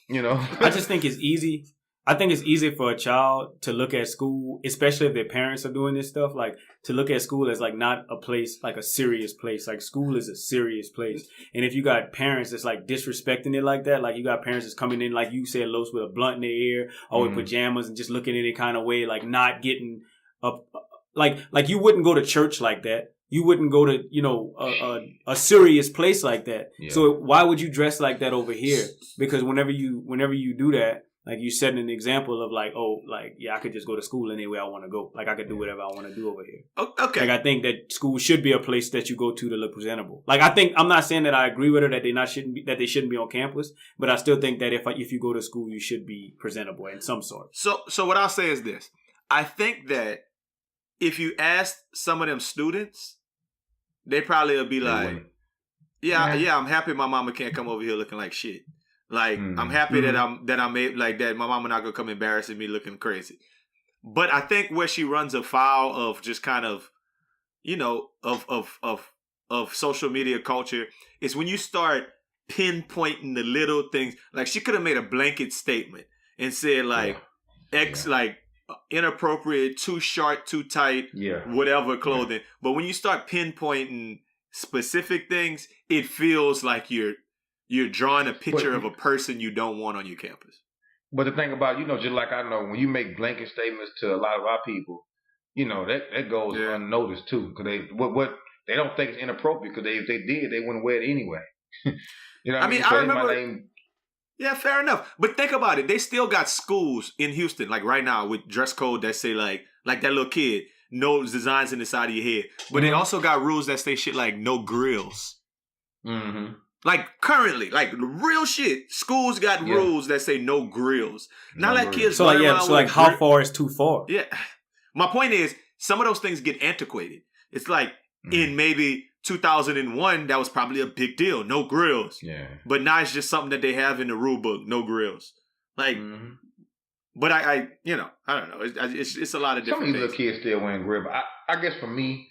I just think it's easy. I think it's easy for a child to look at school, especially if their parents are doing this stuff, like to look at school as like not a place, like a serious place. Like school is a serious place. And if you got parents that's like disrespecting it like that, like you got parents that's coming in, like you said, Los, with a blunt in their ear or with pajamas and just looking in any kind of way, like not getting up, like you wouldn't go to church like that. You wouldn't go to, a serious place like that. Yeah. So why would you dress like that over here? Because whenever you do that, like you setting an example of like, I could just go to school anywhere I want to go. Like I could do whatever I want to do over here. Okay. Like I think that school should be a place that you go to look presentable. Like I'm not saying that I agree with her that they shouldn't be on campus, but I still think that if you go to school, you should be presentable in some sort. So what I'll say is this. I think that if you ask some of them students, they probably will be like, yeah, I'm happy my mama can't come over here looking like shit. Like, I'm happy that I'm able, like that my mama not gonna come embarrassing me looking crazy. But I think where she runs afoul of just kind of, of social media culture is when you start pinpointing the little things. Like she could have made a blanket statement and said like like inappropriate, too short, too tight, whatever clothing. But when you start pinpointing specific things, it feels like you're drawing a picture of a person you don't want on your campus. But the thing about, just like I know, when you make blanket statements to a lot of our people, that goes unnoticed too, because they don't think it's inappropriate, because if they did, they wouldn't wear it anyway. You know what I mean? I remember. Yeah, fair enough. But think about it. They still got schools in Houston, like right now, with dress code that say like that little kid, no designs in the side of your head. But they also got rules that say shit like no grills. Mm-hmm. Like currently, like real shit. Schools got rules that say no grills. Not like kids. So like how far is too far? Yeah. My point is, some of those things get antiquated. It's like in maybe 2001, that was probably a big deal. No grills. Yeah. But now it's just something that they have in the rule book. No grills. Like, but I don't know. It's a lot of different things. Some of these little kids still wearing grills. I guess for me,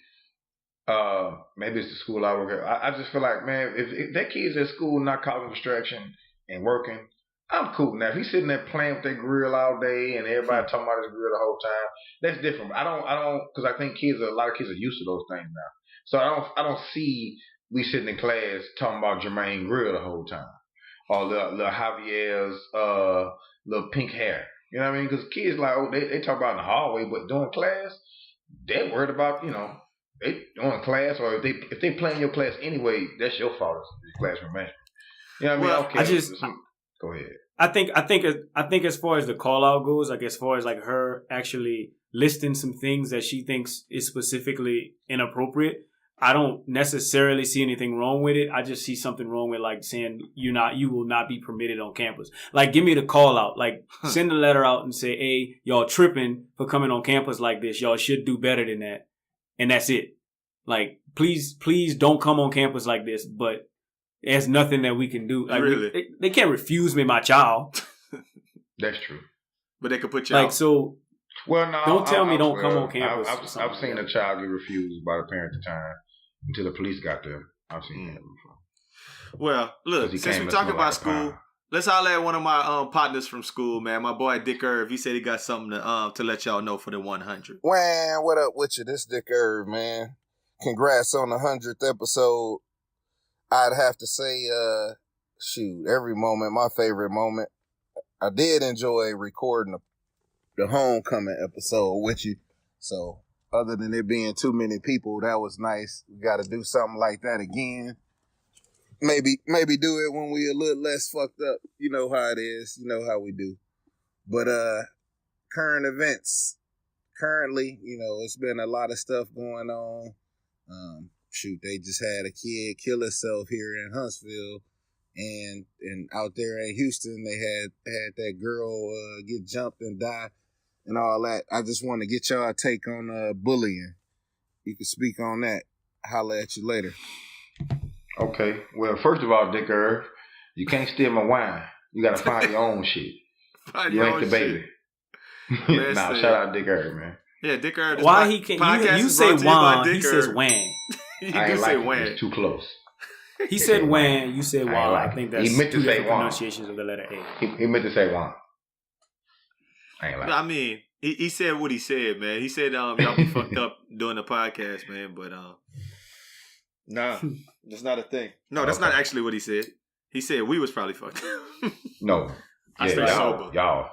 maybe it's the school I work at. I just feel like, man, if that kid's at school not causing distraction and working, I'm cool now. If he's sitting there playing with that grill all day and everybody talking about his grill the whole time, that's different. I don't, because I think a lot of kids are used to those things now. So I don't see we sitting in class talking about Jermaine Grill the whole time, or little Javier's little pink hair. You know what I mean? Because kids they talk about in the hallway, but during class, they're worried about they during class, or if they play in your class anyway, that's your fault as classroom management. You know what I mean? Okay, go ahead. I think as far as the call out goes, like as far as like her actually listing some things that she thinks is specifically inappropriate, I don't necessarily see anything wrong with it. I just see something wrong with like saying you will not be permitted on campus. Like give me the call out. Like send a letter out and say, hey, y'all tripping for coming on campus like this. Y'all should do better than that. And that's it. Like please don't come on campus like this. But there's nothing that we can do. Like really? They can't refuse me my child. That's true. But they could put you out. So. Well, no. Don't tell me don't come on campus. I've seen a child get refused by the parent at the time until the police got there. I've seen that before. Well, look, since we're talking about school, let's holler at one of my partners from school, man. My boy Dick Irv. He said he got something to let y'all know for the 100. Man, what up with you? This Dick Irv, man. Congrats on the 100th episode. I'd have to say, every moment, my favorite moment. I did enjoy recording the homecoming episode with you. So other than it being too many people, that was nice. We got to do something like that again. Maybe do it when we a little less fucked up. You know how it is. You know how we do. But current events. Currently, it's been a lot of stuff going on. They just had a kid kill herself here in Huntsville. And out there in Houston, they had that girl get jumped and die and all that. I just want to get y'all take on bullying. You can speak on that. Holla at you later. Okay. Well, first of all, Dick Irv, you can't steal my wine. You got to find your own shit. You ain't the baby. Nah, shout out Dick Irv, man. Yeah, Dick Irv. Why he can't? You say wine, he says wan. You do say wan. It's too close. He said wan, you said wine. I think that's he meant to say different pronunciations of the letter A. He meant to say wine. I mean, he said what he said, man. He said y'all be fucked up doing the podcast, man. But nah, that's not a thing. No, that's not actually what he said. He said we was probably fucked up. No, I stay sober. Y'all.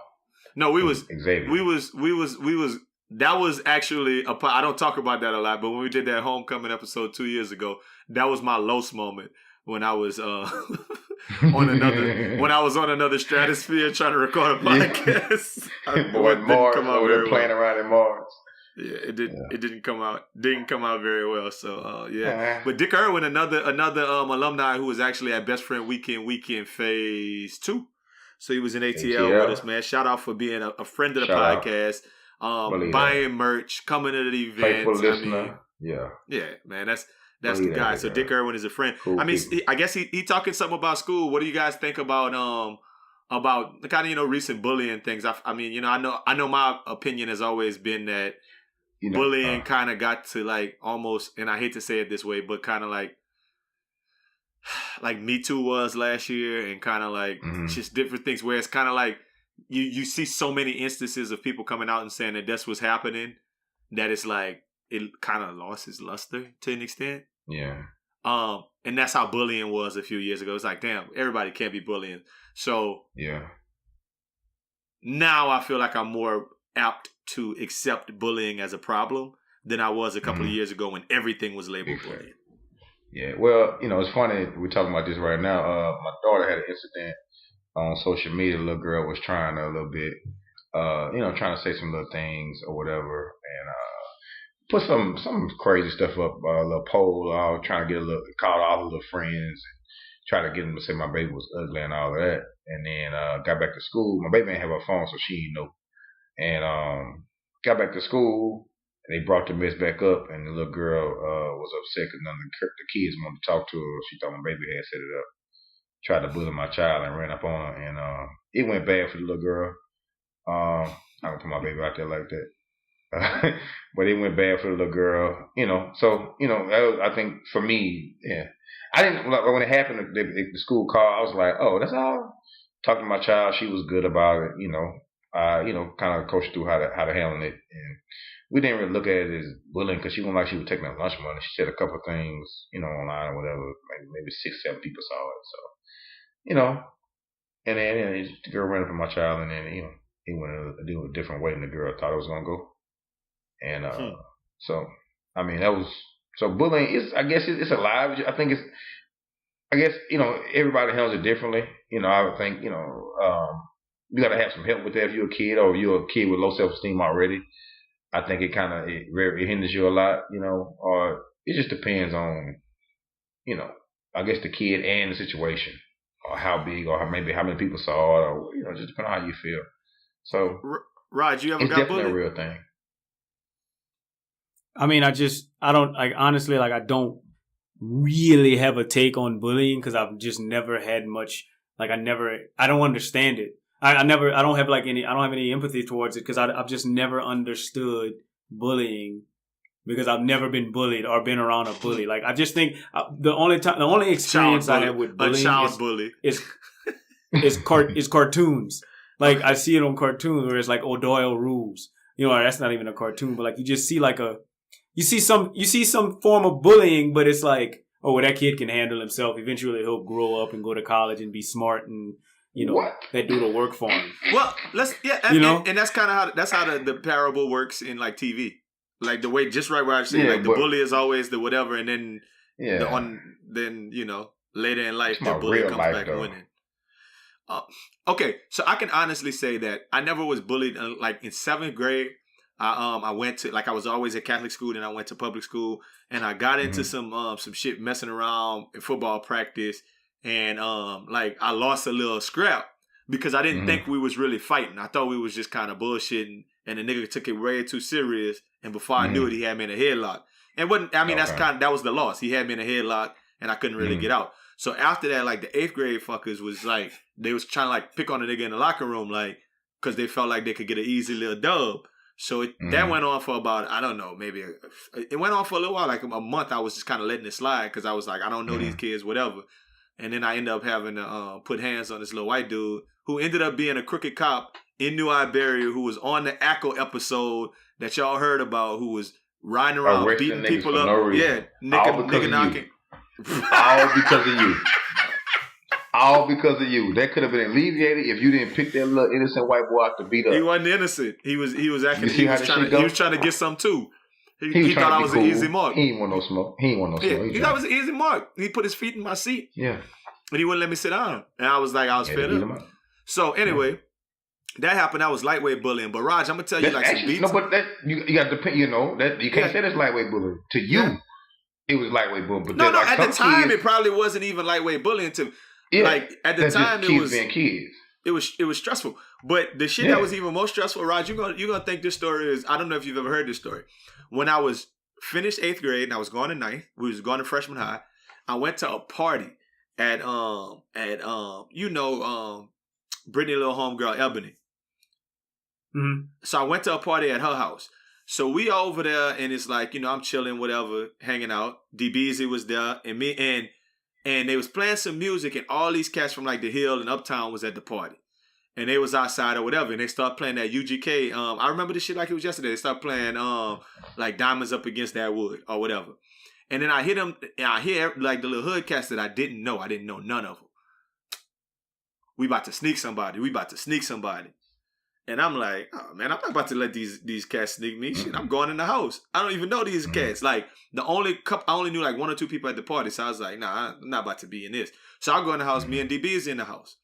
No, we was Xavier. We was. That was actually I don't talk about that a lot, but when we did that homecoming episode 2 years ago, that was my lowest moment when I was on another stratosphere trying to record a podcast. Playing around in Mars. Yeah, it didn't come out very well. So but Dick Irwin, another alumni who was actually at Best Friend Weekend Phase 2. So he was in ATL with us, man. Shout out for being a friend of the podcast. Buying merch, coming to the events. Faithful listener. Yeah, man, that's the guy. So Dick Irwin is a friend. Cool, I mean, I guess he talking something about school. What do you guys think about the kind of recent bullying things? I mean, I know my opinion has always been that bullying kind of got to like almost, and I hate to say it this way, but kind of like Me Too was last year, and kind of like just different things where it's kind of like. You see so many instances of people coming out and saying that that's what's happening, that it's like it kind of lost its luster to an extent. Yeah. And that's how bullying was a few years ago. It's like, damn, everybody can't be bullying. So now I feel like I'm more apt to accept bullying as a problem than I was a couple of years ago when everything was labeled bullying. Yeah, well, it's funny we're talking about this right now. My daughter had an incident on social media. The little girl was trying a little bit, trying to say some little things or whatever, and put some crazy stuff up, a little poll, trying to get called all the little friends, try to get them to say my baby was ugly and all of that, and then got back to school. My baby didn't have her phone, so she didn't know, and got back to school. They brought the mess back up, and the little girl was upset because none of the kids wanted to talk to her. She thought my baby had set it up. Tried to bully my child and ran up on her, and it went bad for the little girl. I don't put my baby out there like that. But it went bad for the little girl, So, I think for me, I didn't, when it happened, the school call, I was like, oh, that's all. Talking to my child, she was good about it, kind of coached through how to handle it. And we didn't really look at it as bullying because she wasn't like she was taking her lunch money. She said a couple of things, online or whatever. Maybe 6-7 people saw it. So, and then the girl ran up on my child, and then, he went a different way than the girl thought it was going to go. And so, I mean, so bullying is, I guess it's alive. I guess, everybody handles it differently. I would think, you got to have some help with that if you're a kid or you're a kid with low self-esteem already. I think it hinders you a lot, or it just depends on, I guess the kid and the situation, or how big, or maybe how many people saw it, or, just depending on how you feel. So, Rod, you ever it's got definitely bullied? a real thing. I mean, I don't, honestly, I don't really have a take on bullying because I've just never had much, I don't understand it. I don't have any empathy towards it because I've just never understood bullying because I've never been bullied or been around a bully. I just think the only experience I have with bullying is cartoons. I see it on cartoons where it's O'Doyle rules. That's not even a cartoon, but you just see you see some form of bullying, but it's that kid can handle himself. Eventually he'll grow up and go to college and be smart and that do the work for him. Well, and that's kind of how the parable works in TV. The way, just right where I say, the bully is always the whatever, and then later in life the bully comes back winning. Okay, so I can honestly say that I never was bullied. In 7th grade, I went to I was always at Catholic school, and I went to public school, and I got into some shit messing around in football practice. And I lost a little scrap because I didn't think we was really fighting. I thought we was just kind of bullshitting, and the nigga took it way too serious. And before I knew it, he had me in a headlock. And that was the loss. He had me in a headlock, and I couldn't really get out. So after that, the 8th grade fuckers was they was trying to pick on the nigga in the locker room, because they felt like they could get an easy little dub. So that went on for about, I don't know, maybe it went on for a little while, a month. I was just kind of letting it slide because I was I don't know these kids, whatever. And then I ended up having to put hands on this little white dude who ended up being a crooked cop in New Iberia who was on the Echo episode that y'all heard about, who was riding around beating people up. No reason. Nigga knocking. All because of you. All because of you. That could have been alleviated if you didn't pick that little innocent white boy out to beat up. He wasn't innocent. He was acting. He was trying to get some too. He thought I was an easy mark. He ain't want no smoke. He thought I was an easy mark. He put his feet in my seat. Yeah. And he wouldn't let me sit down. And I was fed up. So anyway, that happened. That was lightweight bullying. But Raj, I'm gonna tell you some beats. No, but that you got to that you can't say that's lightweight bullying. To you, it was lightweight bullying. But no, at the time it probably wasn't even lightweight bullying to at the time it was being kids. It was stressful. But the shit that was even more stressful, Raj, you're gonna think this story is, I don't know if you've ever heard this story. When I was finished 8th grade and I was going to 9th, we was going to freshman high, I went to a party at Brittany little homegirl Ebony. Mm-hmm. So I went to a party at her house. So we are over there and it's I'm chilling, whatever, hanging out. DBZ was there and me and they was playing some music and all these cats from the Hill and Uptown was at the party. And they was outside or whatever, and they started playing that UGK. I remember this shit like it was yesterday. They started playing Diamonds Up Against That Wood or whatever. And then I hit them, and I hear like the little hood cats that I didn't know. I didn't know none of them. We about to sneak somebody. And I'm like, oh man, I'm not about to let these cats sneak me. Shit, I'm going in the house. I don't even know these cats. Like I only knew like 1 or 2 people at the party. So I was like, nah, I'm not about to be in this. So I go in the house. Me and DB is in the house.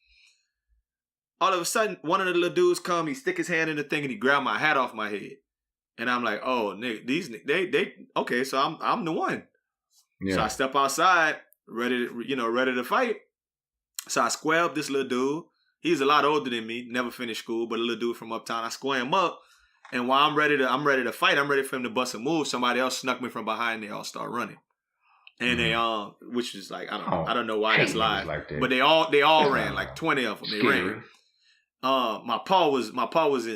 All of a sudden, one of the little dudes come. He stick his hand in the thing and he grabbed my hat off my head. And I'm like, oh, nigga, they okay. So I'm the one. Yeah. So I step outside, ready to fight. So I square up this little dude. He's a lot older than me, never finished school, but a little dude from uptown. I square him up, and while I'm ready to fight, I'm ready for him to bust a move. Somebody else snuck me from behind. They all start running, and they which is like I don't know why that's live, like that. But they all ran, like 20 of them. They ran. My pa was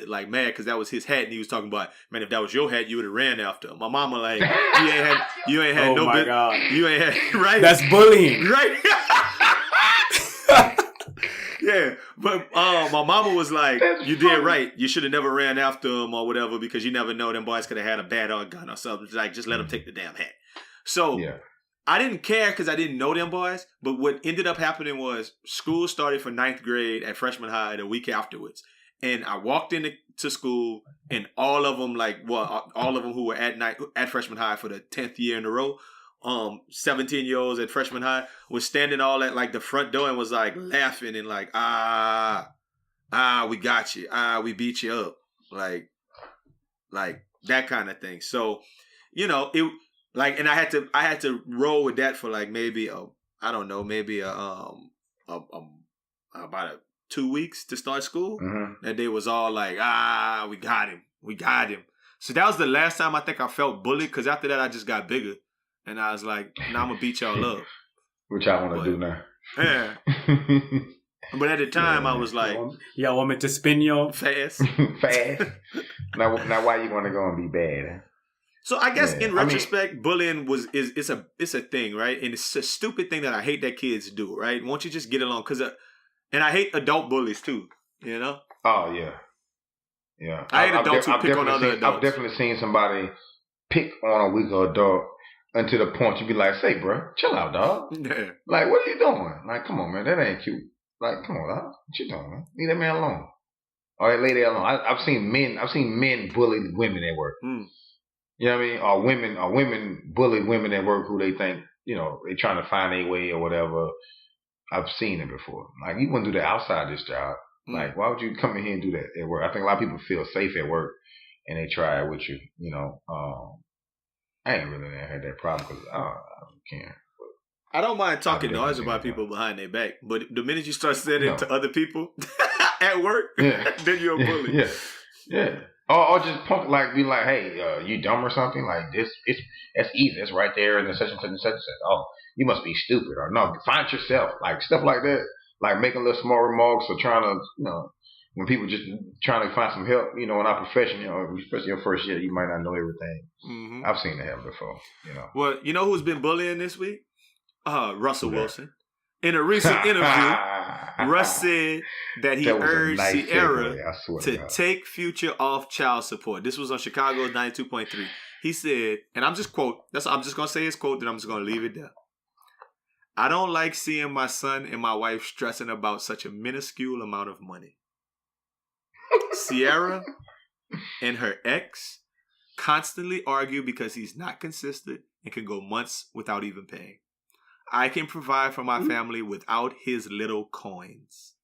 like mad because that was his hat, and he was talking about, man, if that was your hat, you would have ran after him. My mama like, you ain't had oh no. My God. You ain't had right. That's bullying, right? Yeah, but my mama was like, you did right. You should have never ran after him or whatever because you never know them boys could have had a bad gun or something. Like, just let them take the damn hat. So I didn't care because I didn't know them boys. But what ended up happening was school started for 9th grade at freshman high the week afterwards. And I walked into school and all of them who were at freshman high for the 10th year in a row, 17-year-olds at freshman high was standing all at like the front door and was like laughing and like, we got you. We beat you up. Like that kind of thing. So, it like, and I had to roll with that for like maybe about 2 weeks to start school. That day was all like, we got him. So that was the last time I think I felt bullied, because after that I just got bigger. And I was like, nah, I'm going to beat y'all up. Which I want to do now. Yeah. But at the time, I was like... Y'all want me to spin y'all? Fast. Now why you want to go and be bad? So I guess in retrospect, bullying it's a thing, right? And it's a stupid thing that I hate that kids do, right? Won't you just get along? And I hate adult bullies too, you know? Oh, yeah. Yeah. I hate adults who pick on other adults. I've definitely seen somebody pick on a weaker adult until the point you be like, say, bro, chill out, dog. Yeah. Like, what are you doing? Like, come on, man, that ain't cute. Like, come on, dog. What you doing, man? Leave that man alone. Or that lady alone. I've seen men bully women at work. You know what I mean? Or women bully women at work who they think, they trying to find their way or whatever. I've seen it before. Like, you wouldn't do that outside this job. Like, why would you come in here and do that at work? I think a lot of people feel safe at work and they try it with you, I ain't really had that problem because I can't. I don't mind talking noise about people behind their back, but the minute you start saying it to other people at work, then you're a bully. Yeah. Or just punk, like, be like, hey, you dumb or something? Like, that's easy. It's right there in the such and such and such and such. Oh, you must be stupid. Or no, find yourself. Like, stuff like that. Like, making little small remarks or trying to, when people just trying to find some help, in our profession, especially your first year, you might not know everything. Mm-hmm. I've seen that happen before, Well, you know who's been bullying this week? Russell Wilson. In a recent interview, Russ said that he urged Sierra to take Future off child support. This was on Chicago's 92.3. He said, and I'm just going to say his quote, then I'm just going to leave it there. I don't like seeing my son and my wife stressing about such a minuscule amount of money. Sierra and her ex constantly argue because he's not consistent and can go months without even paying. I can provide for my family without his little coins.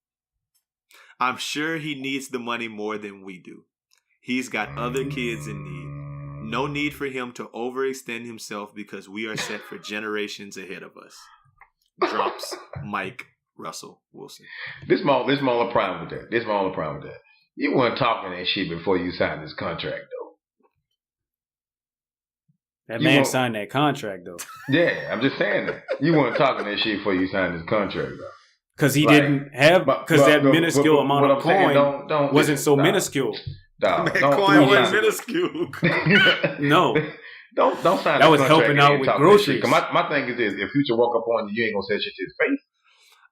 I'm sure he needs the money more than we do. He's got other kids in need. No need for him to overextend himself because we are set for generations ahead of us. Drops Mike Russell Wilson. This my only problem with that. You weren't talking that shit before you signed this contract, though. That man signed that contract, though. Yeah, I'm just saying that. You weren't talking that shit before you signed this contract, though. Because he didn't have, because that minuscule amount of coin wasn't so minuscule. That coin wasn't minuscule. No. Don't sign that was helping out with groceries. My thing is this: if Future walk up on you, you ain't gonna say shit to his face.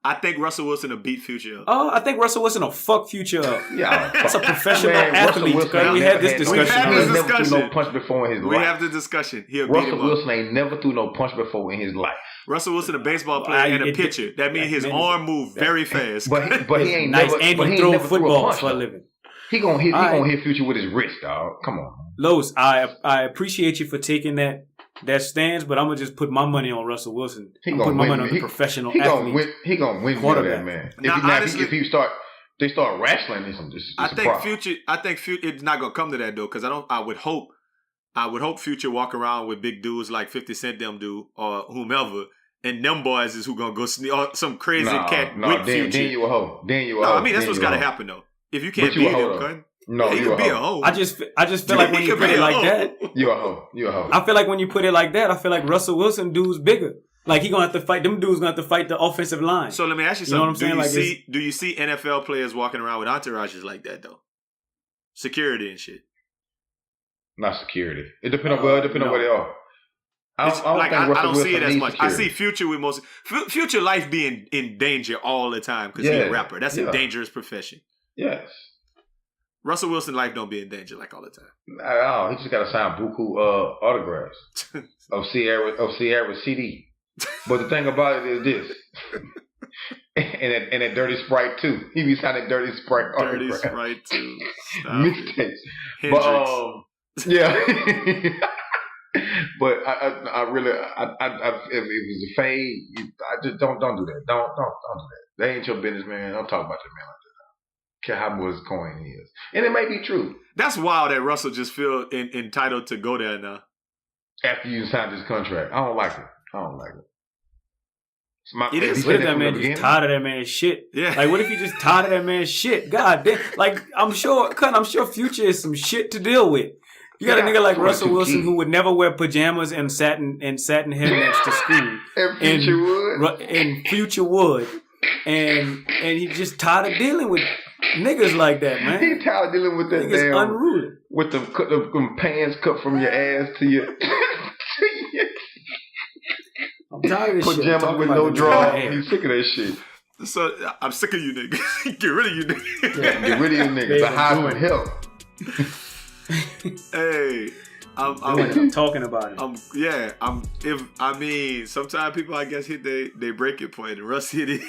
I think Russell Wilson will beat Future up. Oh, I think Russell Wilson will fuck Future up. Yeah, That's a professional athlete. Wilson We had this We discussion. had this He never threw discussion. no punch before in his We life. have the discussion. He'll beat him Russell up. Wilson ain't never threw no punch before in his life. Russell Wilson, a baseball player and a pitcher. That means his arm move very fast. But he ain't Nice, never. and But he he throw ain't never threw a footballs punch. for a though. living. He gonna hit. He All right. gonna hit Future with his wrist, dog. Come on. Los, I appreciate you for taking that stance, but I'm gonna just put my money on Russell Wilson. He I'm gonna putting my win. money on the professional He gonna athlete. win. He gonna win. Quarterback. That man. Now, honestly- If he start, they start wrestling. It's I a think problem. Future. It's not gonna come to that though, because I would hope Future walk around with big dudes like 50 Cent them do or whomever, and them boys is who gonna go sneak or some crazy cat with then, Future. then you a hoe. Then you a No, hoe. I mean that's Then what's you a gotta hoe. happen though. If you can't But you beat a hoe, him, though. cuz. No, he you could a be a hoe. hoe. I just feel like when He you could put be it a like hoe. that, You a hoe. You a hoe. I feel like when you put it like that, I feel like Russell Wilson dude's bigger. Like he gonna have to fight. Them dudes gonna have to fight the offensive line. So let me ask you You know something. what I'm saying? Do you see NFL players walking around with entourages like that though? Security and shit. Not security. It depends on where they are. I It's don't like think I Russell don't see Wilson it as needs much. I security. see Future with most Future life being in danger all the time because he's a rapper. That's a dangerous profession. Yes. Russell Wilson life don't be in danger like all the time. Not at all. He just got to sign buku autographs of Sierra CD. But the thing about it is this. and that Dirty Sprite too. He be signing Dirty Sprite Dirty autographs. Sprite too. Mixtapes. Hendrix. But yeah. But I really if it was a fade, I just don't do that. Don't do that. That ain't your business, man. Don't talk about that man like that. Care how much coin he is, and it may be true. That's wild that Russell just feel entitled to go there now. After you signed this contract, I don't like it. It is. What if that man just tired of that man's shit? Yeah. Like, what if he just tired of that man's shit? God damn. Like, I'm sure Future is some shit to deal with. You got a nigga like Russell Wilson who would never wear pajamas and satin headnets to school. And Future would. And he just tired of dealing with niggas like that, man. He tired of dealing with that niggas damn unruly. With the pants cut from your ass to your I'm tired of this shit. pajamas with no drawers. He's sick of that shit. So I'm sick of you niggas. Get rid of you niggas. Yeah, get rid of you niggas. The high from help. Hey, I'm talking about it. Sometimes people I guess hit they breaking point and Russ hit it.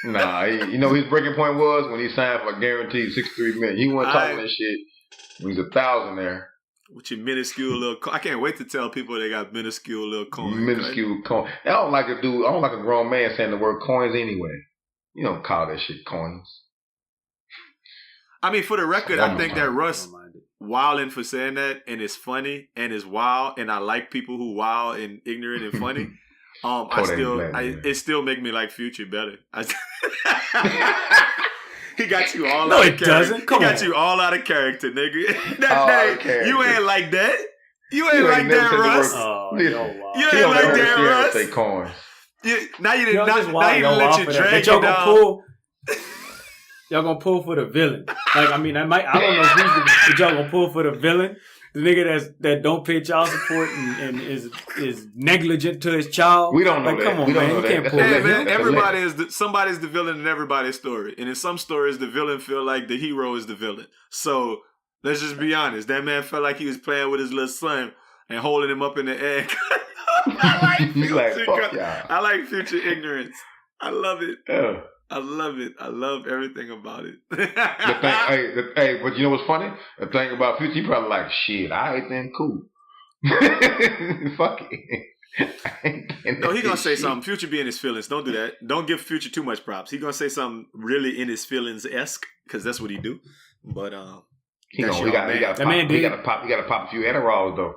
Nah, you know his breaking point was when he signed for a guaranteed $63 million. He wasn't talking that shit when he's $1,000 there. With your minuscule little coin. I can't wait to tell people they got minuscule little coins. Minuscule coin. I don't like a grown man saying the word coins anyway. You don't call that shit coins. I mean, for the record, I think that Russ wilding for saying that, and it's funny and it's wild, and I like people who wild and ignorant and funny. It still make me like Future better. He got you all out of character. Doesn't. Come he got on. you all out of character, nigga. That day, you ain't like that. You ain't like that, Russ. You ain't like that, Russ. Say coins. Now you didn't let you drag y'all you down. Y'all gonna pull for the villain. Like, I mean, I don't know but y'all gonna pull for the villain. The nigga that don't pay child support and is negligent to his child. We don't know that. Come on, we don't man. know You that. can't That's pull a that. legend. Somebody's the villain in everybody's story. And in some stories, the villain feel like the hero is the villain. So let's just be honest. That man felt like he was playing with his little son and holding him up in the air. I like Future ignorance. I love it. Yeah. I love it. I love everything about it. But you know what's funny? The thing about Future, he probably like, shit, all right then, cool. Fuck it. No, he gonna say something. Future be in his feelings. Don't do that. Don't give Future too much props. He gonna say something really in his feelings-esque, because that's what he do. But he gotta pop a few Adderalls though.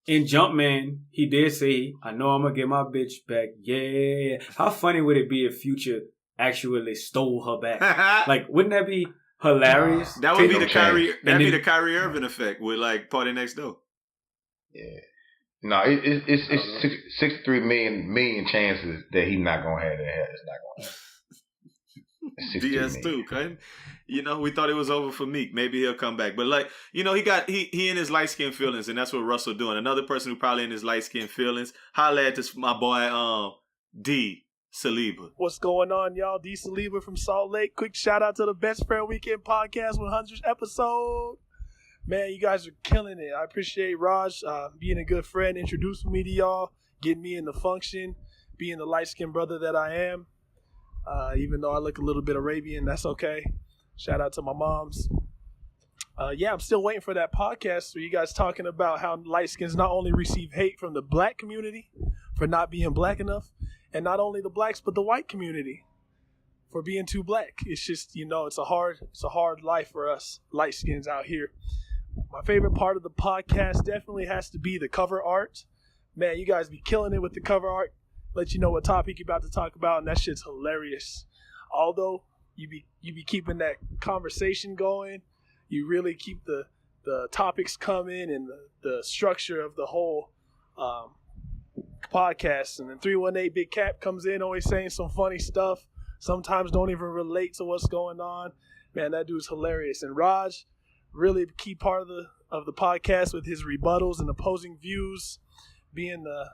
In Jumpman, he did say, I know I'm gonna get my bitch back. Yeah. How funny would it be if Future actually stole her back? Like, wouldn't that be hilarious? That would be the Kyrie. That'd be the Kyrie Irving effect with like Party Next Door. Yeah. No, it's 63 million chances that he's not gonna have that. It's not gonna happen. DS2, okay? You know, we thought it was over for Meek. Maybe he'll come back. But like, you know, he in his light skin feelings, and that's what Russell doing. Another person who probably in his light skin feelings. Holla at this my boy D. Saliba. What's going on, y'all? D. Saliba from Salt Lake. Quick shout out to the Best Friend Weekend Podcast 100th episode. Man, you guys are killing it. I appreciate Raj being a good friend, introducing me to y'all, getting me in the function, being the light-skinned brother that I am. Even though I look a little bit Arabian, that's okay. Shout out to my moms. I'm still waiting for that podcast where you guys talking about how light-skins not only receive hate from the black community for not being black enough, and not only the blacks, but the white community for being too black. It's just, it's a hard life for us light-skins out here. My favorite part of the podcast definitely has to be the cover art. Man, you guys be killing it with the cover art. Let you know what topic you're about to talk about, and that shit's hilarious. Although you be keeping that conversation going, you really keep the topics coming and the structure of the whole podcast. And then 318 Big Cap comes in always saying some funny stuff. Sometimes don't even relate to what's going on. Man, that dude's hilarious. And Raj, really key part of the podcast with his rebuttals and opposing views, being the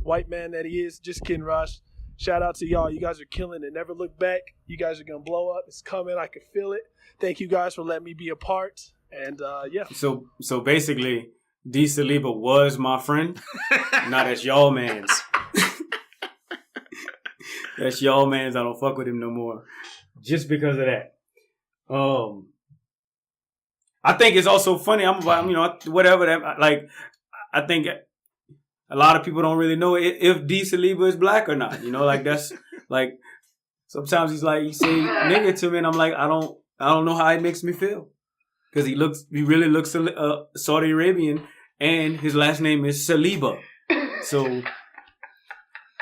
white man that he is. Just kidding, Raj. Shout out to y'all. You guys are killing it. Never look back. You guys are going to blow up. It's coming. I can feel it. Thank you guys for letting me be a part. And, So basically, D. Saliba was my friend. Now that's y'all man's. That's y'all man's. I don't fuck with him no more. Just because of that. I think it's also funny. Whatever that, like, I think a lot of people don't really know if D. Saliba is black or not. Like that's like sometimes he say nigga to me, and I'm like, I don't know how it makes me feel because he really looks Saudi Arabian, and his last name is Saliba, so.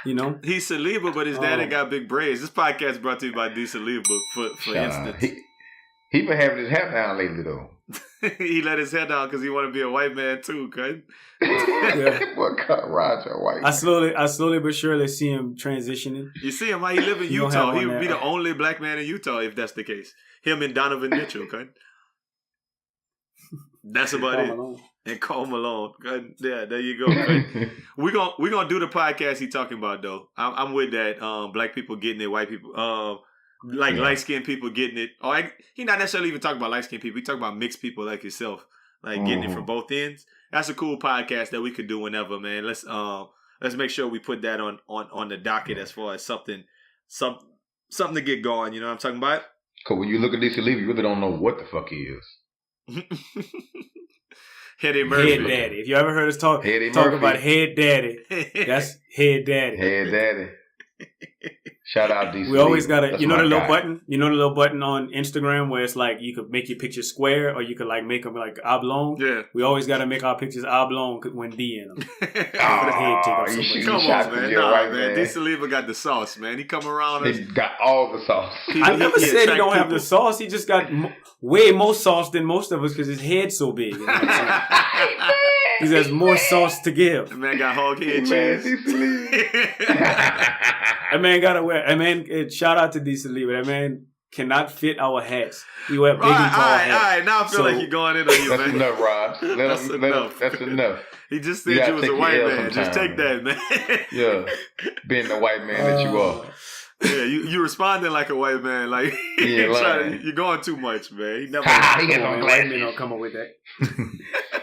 He's Saliba, but his daddy got big braids. This podcast brought to you by D. Saliba, for instance. He been having his hair down lately, though. He let his hair down because he want to be a white man, too, cut. What cut Roger white? I slowly but surely see him transitioning. You see him, how he live in Utah. He would be the only black man in Utah if that's the case. Him and Donovan Mitchell, cut. That's about it. And Cole Malone. Yeah, there you go. We're gonna do the podcast he talking about though. I'm with that. Black people getting it, white people light skinned people getting it. He not necessarily even talking about light skinned people. He talking about mixed people like yourself, like getting it from both ends. That's a cool podcast that we could do whenever, man. Let's make sure we put that on the docket as far as something to get going. You know what I'm talking about? Cause when you look at this Saliba, you really don't know what the fuck he is. Heady Murphy. Head Daddy. If you ever heard us talk about Head Daddy, that's Head Daddy. Head Daddy. Shout out DC. We always got the little button. You know the little button on Instagram where it's like you could make your picture square or you could like make them like oblong. Yeah. We always got to make our pictures oblong when D in them. Come on, man. Nah, man. D. Saliba got the sauce, man. He come around. He got all the sauce. I never said he don't have the sauce. He just got way more sauce than most of us because his head's so big. You know what I'm saying? He has more sauce to give. That man got hog head cheese. That man got to wear. That man, shout out to D. Saliba. That man cannot fit our hats. He wear big and tall hats. All right. Now I feel like you're going in on you, man. That's enough, Rod. That's enough. He just said you was a white man. Just take that, man. Yeah. Being the white man that you are. Yeah, you responding like a white man. Like you're going too much, man. White men don't come up with that.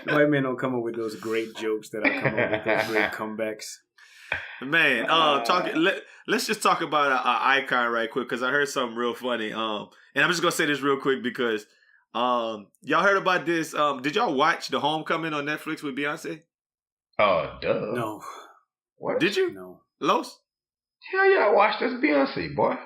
White men don't come up with those great jokes that I come up with, those great comebacks. Man, let's just talk about an icon right quick because I heard something real funny. And I'm just gonna say this real quick because y'all heard about this. Did y'all watch The Homecoming on Netflix with Beyonce? Oh, duh. No. What? Did you? No. Los? Hell yeah, I watched this Beyonce, boy.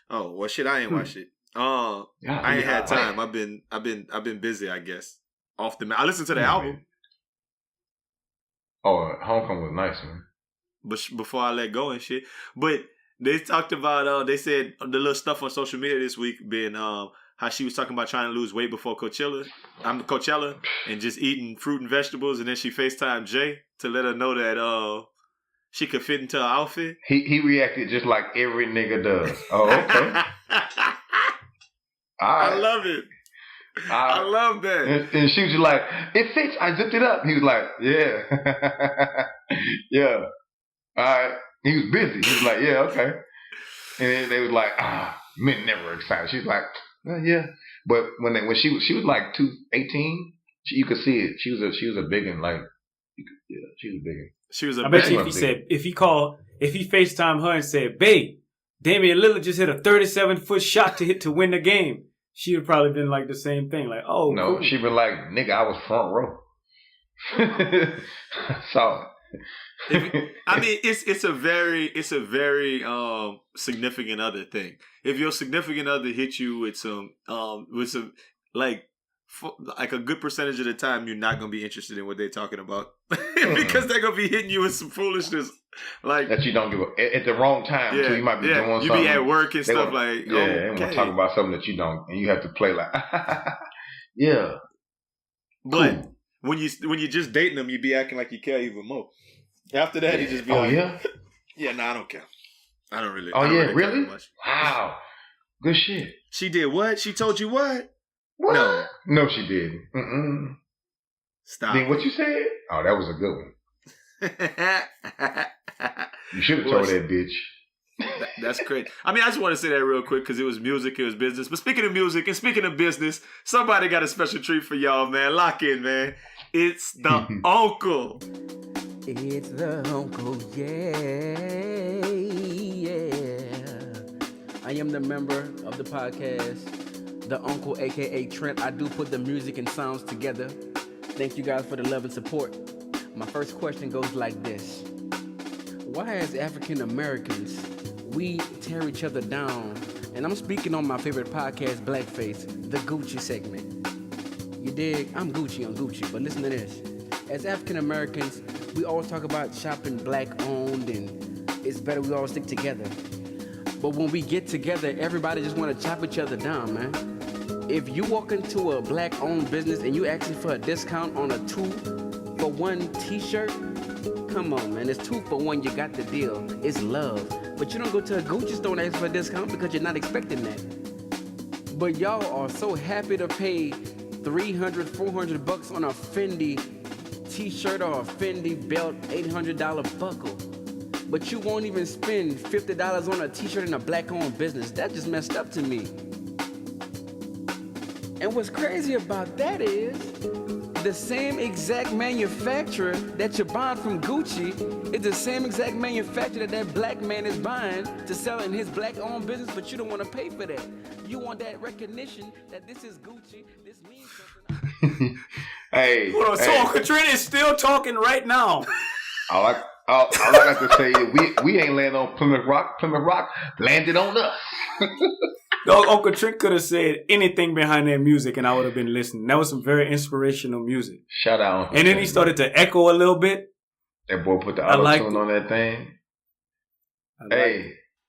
Oh well, shit, I ain't watched it. I ain't had time. I've been busy, I guess. I listened to the album. Oh, Homecoming was nice, man. But before I let go and shit. But they talked about they said the little stuff on social media this week being how she was talking about trying to lose weight before Coachella and just eating fruit and vegetables, and then she FaceTimed Jay to let her know that she could fit into her outfit. He reacted just like every nigga does. Oh, okay. I love it. I love that. And she was just like, it fits. I zipped it up. He was like, yeah. Yeah. All right. he was busy. He was like, yeah, okay. And then they was like, men never excited. She's like, yeah. But when she was like 18, you could see it. She was a big one. Like, she was big one. She was a I bet you if he FaceTime her and said, babe, Damian Lillard just hit a 37-foot shot to win the game, she would probably been like the same thing. Like, oh, no, cool. she'd been like, nigga, I was front row. Saw it. I mean, it's a very significant other thing. If your significant other hits you with some like a good percentage of the time, you're not gonna be interested in what they're talking about because they're gonna be hitting you with some foolishness like that you don't give at the wrong time. Yeah, so you might be doing something. You be at work and stuff like they want to talk about something that you don't, and you have to play like yeah. But cool. when you're just dating them, you be acting like you care even more. After that, you just be like, yeah, nah, I don't care. I don't really. Oh yeah, really? Much. Wow, good shit. She did what? She told you what? What? No, she didn't. Stop. Then what you said? Oh, that was a good one. You should have told that bitch. That's great. I mean, I just want to say that real quick because it was music, it was business. But speaking of music and speaking of business, somebody got a special treat for y'all, man. Lock in, man. It's the uncle. It's the uncle, yeah. I am the member of the podcast, the uncle, aka Trent. I do put the music and sounds together. Thank you guys for the love and support. My first question goes like this. Why as African Americans, we tear each other down? And I'm speaking on my favorite podcast, Blackface, the Gucci segment. You dig? I'm Gucci on Gucci, but listen to this. As African Americans, we always talk about shopping black owned and it's better we all stick together. But when we get together, everybody just want to chop each other down, man. If you walk into a black owned business and you asking for a discount on a 2-for-1 t-shirt, come on, man. It's 2 for 1. You got the deal. It's love. But you don't go to a Gucci store and ask for a discount because you're not expecting that. But y'all are so happy to pay $300, $400 on a Fendi t-shirt or a Fendi belt, $800 buckle. But you won't even spend $50 on a t-shirt in a black-owned business. That just messed up to me. And what's crazy about that is the same exact manufacturer that you're buying from Gucci is the same exact manufacturer that black man is buying to sell in his black-owned business, but you don't want to pay for that. You want that recognition that this is Gucci, this means something. Hey. Hold on, so Uncle Trent is still talking right now. All I got to say is we ain't landed on Plymouth Rock. Plymouth Rock landed on us. Uncle Trent could have said anything behind that music and I would have been listening. That was some very inspirational music. Shout out. Uncle and then he started to echo a little bit. That boy put the auto-tune on that thing.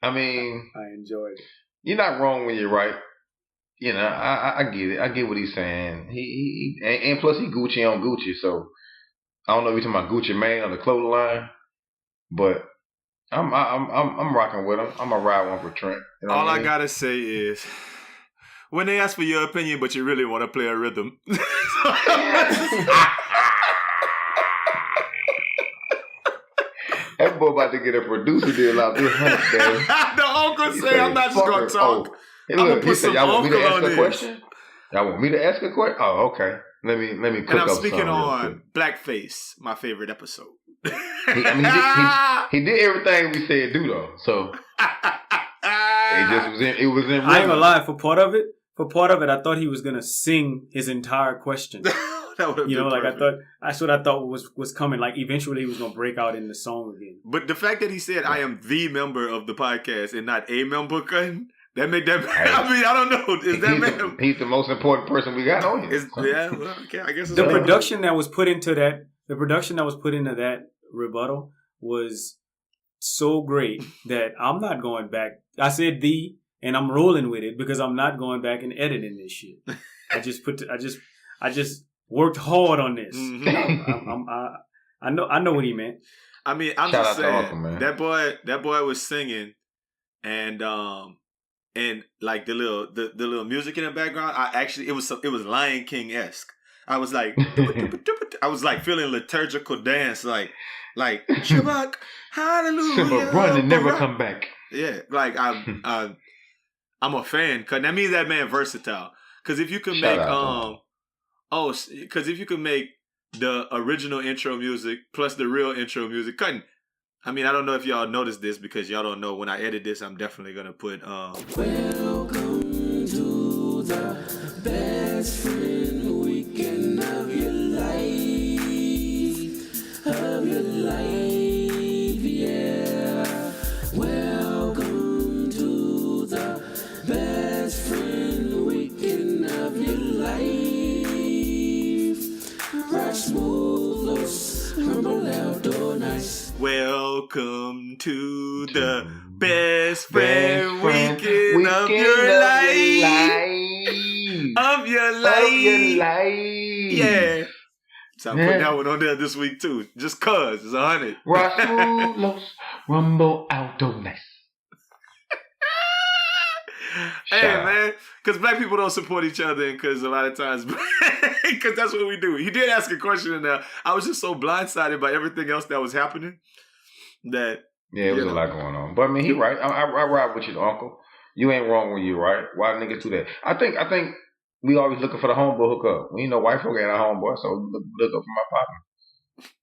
I mean, I enjoyed it. You're not wrong when you're right. You know, I get it. I get what he's saying. He and plus he Gucci on Gucci, so I don't know if you're talking about Gucci Mane on the clothing line, but I'm rocking with him. I'm gonna ride one for Trent. You know All I gotta say is, when they ask for your opinion, but you really want to play a rhythm. That boy about to get a producer deal out this hunt, man. The uncle say I'm not just gonna talk. Hey, look, he said, y'all want me to ask a question? Y'all want me to ask a question? Oh, okay. Let me cook and I'm up speaking on Blackface, my favorite episode. He did everything we said do though. So it was in I ain't gonna lie, for part of it, I thought he was gonna sing his entire question. That would have been perfect. That's what I thought was coming. Like eventually he was gonna break out in the song again. But the fact that he said I am the member of the podcast and not a member, that make that. I mean, I don't know. He's the most important person we got on here. Yeah, well, okay, I guess it's the production that was put into that. The production that was put into that rebuttal was so great that I'm not going back. I said and I'm rolling with it because I'm not going back and editing this shit. I just worked hard on this. Mm-hmm. I know what he meant. I mean, I'm just saying that boy was singing, and like the little music in the background. It was Lion King-esque. I was like, was like feeling liturgical dance, like Shabbat, hallelujah. Simba, run and never come back. Yeah, like I'm a fan, cause that means that man versatile. Cause if you can make because if you can make the original intro music plus the real intro music, I mean, I don't know if y'all noticed this because y'all don't know. When I edit this, I'm definitely gonna put Welcome to the best friend weekend of your life, yeah. Welcome to the best friend weekend of your life. Rog Smuve, humble Aldo NICE. welcome to the best friend weekend of your life. Of your life. Yeah. So I'm putting that one on there this week too. Just cause it's 100. Rasulos Rumble Aldo NICE. Hey man, because black people don't support each other, and because a lot of times, because that's what we do. He did ask a question in there. I was just so blindsided by everything else that was happening that it was a lot going on. But I mean, he right. I ride with you, uncle. You ain't wrong when you right. Why niggas do that? I think we always looking for the homeboy hookup. We know white folk ain't our homeboy, so look up for my partner.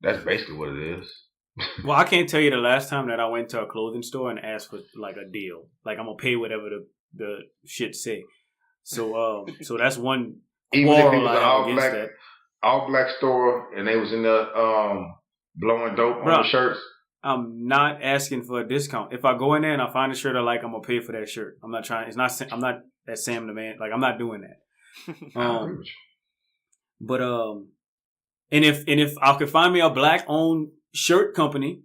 That's basically what it is. Well, I can't tell you the last time that I went to a clothing store and asked for like a deal. Like I'm gonna pay whatever the shit say. So that's one. Even if it was an all black store and they was in there blowing dope on the shirts. I'm not asking for a discount. If I go in there and I find a shirt I like, I'm gonna pay for that shirt. I'm not trying. I'm not that Sam the Man. Like I'm not doing that. But and if I could find me a black owned shirt company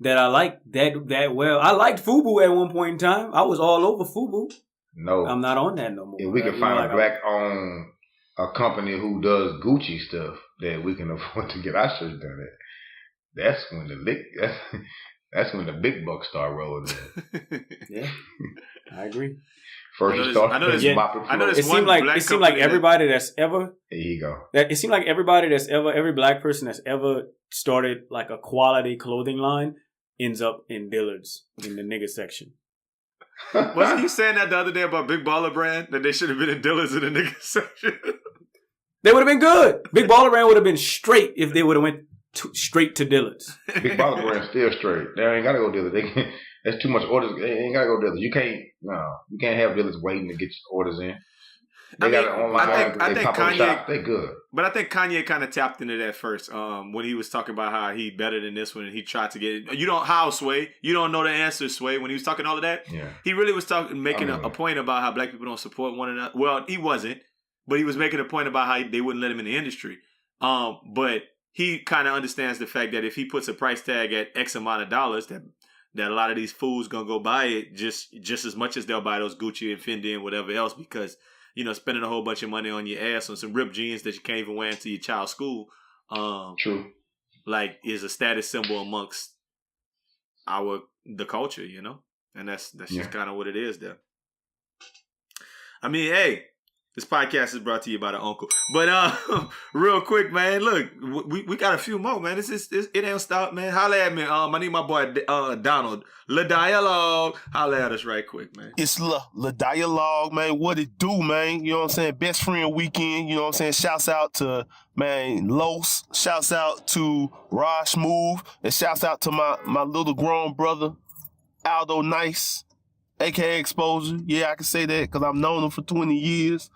that I like that well, I liked FUBU at one point in time. I was all over FUBU. No, I'm not on that no more. If we can find a black owned a company who does Gucci stuff that we can afford to get our shirts done at, that's when that's when the big bucks start rolling in. Yeah, I agree. First you start it seemed like everybody that's ever there you go. It seemed like every black person that's ever started like a quality clothing line ends up in Dillard's in the nigga section. Wasn't you saying that the other day about Big Baller Brand that they should have been in Dillard's in the nigga section? They would have been good. Big Baller Brand would have been straight if they would have went straight to Dillard's. Big Baller Brand still straight. They ain't gotta go Dillard's. That's too much orders. They ain't gotta go Dillard's. You can't have Dillard's waiting to get your orders in. They got it online. I think Kanye, shop. They good. But I think Kanye kind of tapped into that first when he was talking about how he better than this one and he tried to get it. You don't Sway. You don't know the answer, Sway. When he was talking all of that, he really was making a point about how black people don't support one another. Well, he wasn't, but he was making a point about how they wouldn't let him in the industry. But he kind of understands the fact that if he puts a price tag at X amount of dollars, that a lot of these fools gonna go buy it just as much as they'll buy those Gucci and Fendi and whatever else because. Spending a whole bunch of money on your ass on some ripped jeans that you can't even wear into your child's school. True. Like is a status symbol amongst the culture, and that's just kind of what it is there. I mean, hey, this podcast is brought to you by the uncle. But real quick, man, look, we got a few more, man. It ain't stop, man. Holla at me. I need my boy Donald. Le Dialogue. Holla at us right quick, man. It's Le Dialogue, man. What it do, man? You know what I'm saying? Best friend weekend. You know what I'm saying? Shouts out to, man, Los. Shouts out to Rog Smuve. And shouts out to my little grown brother, Aldo NICE. AKA Exposure. Yeah, I can say that because I've known him for 20 years.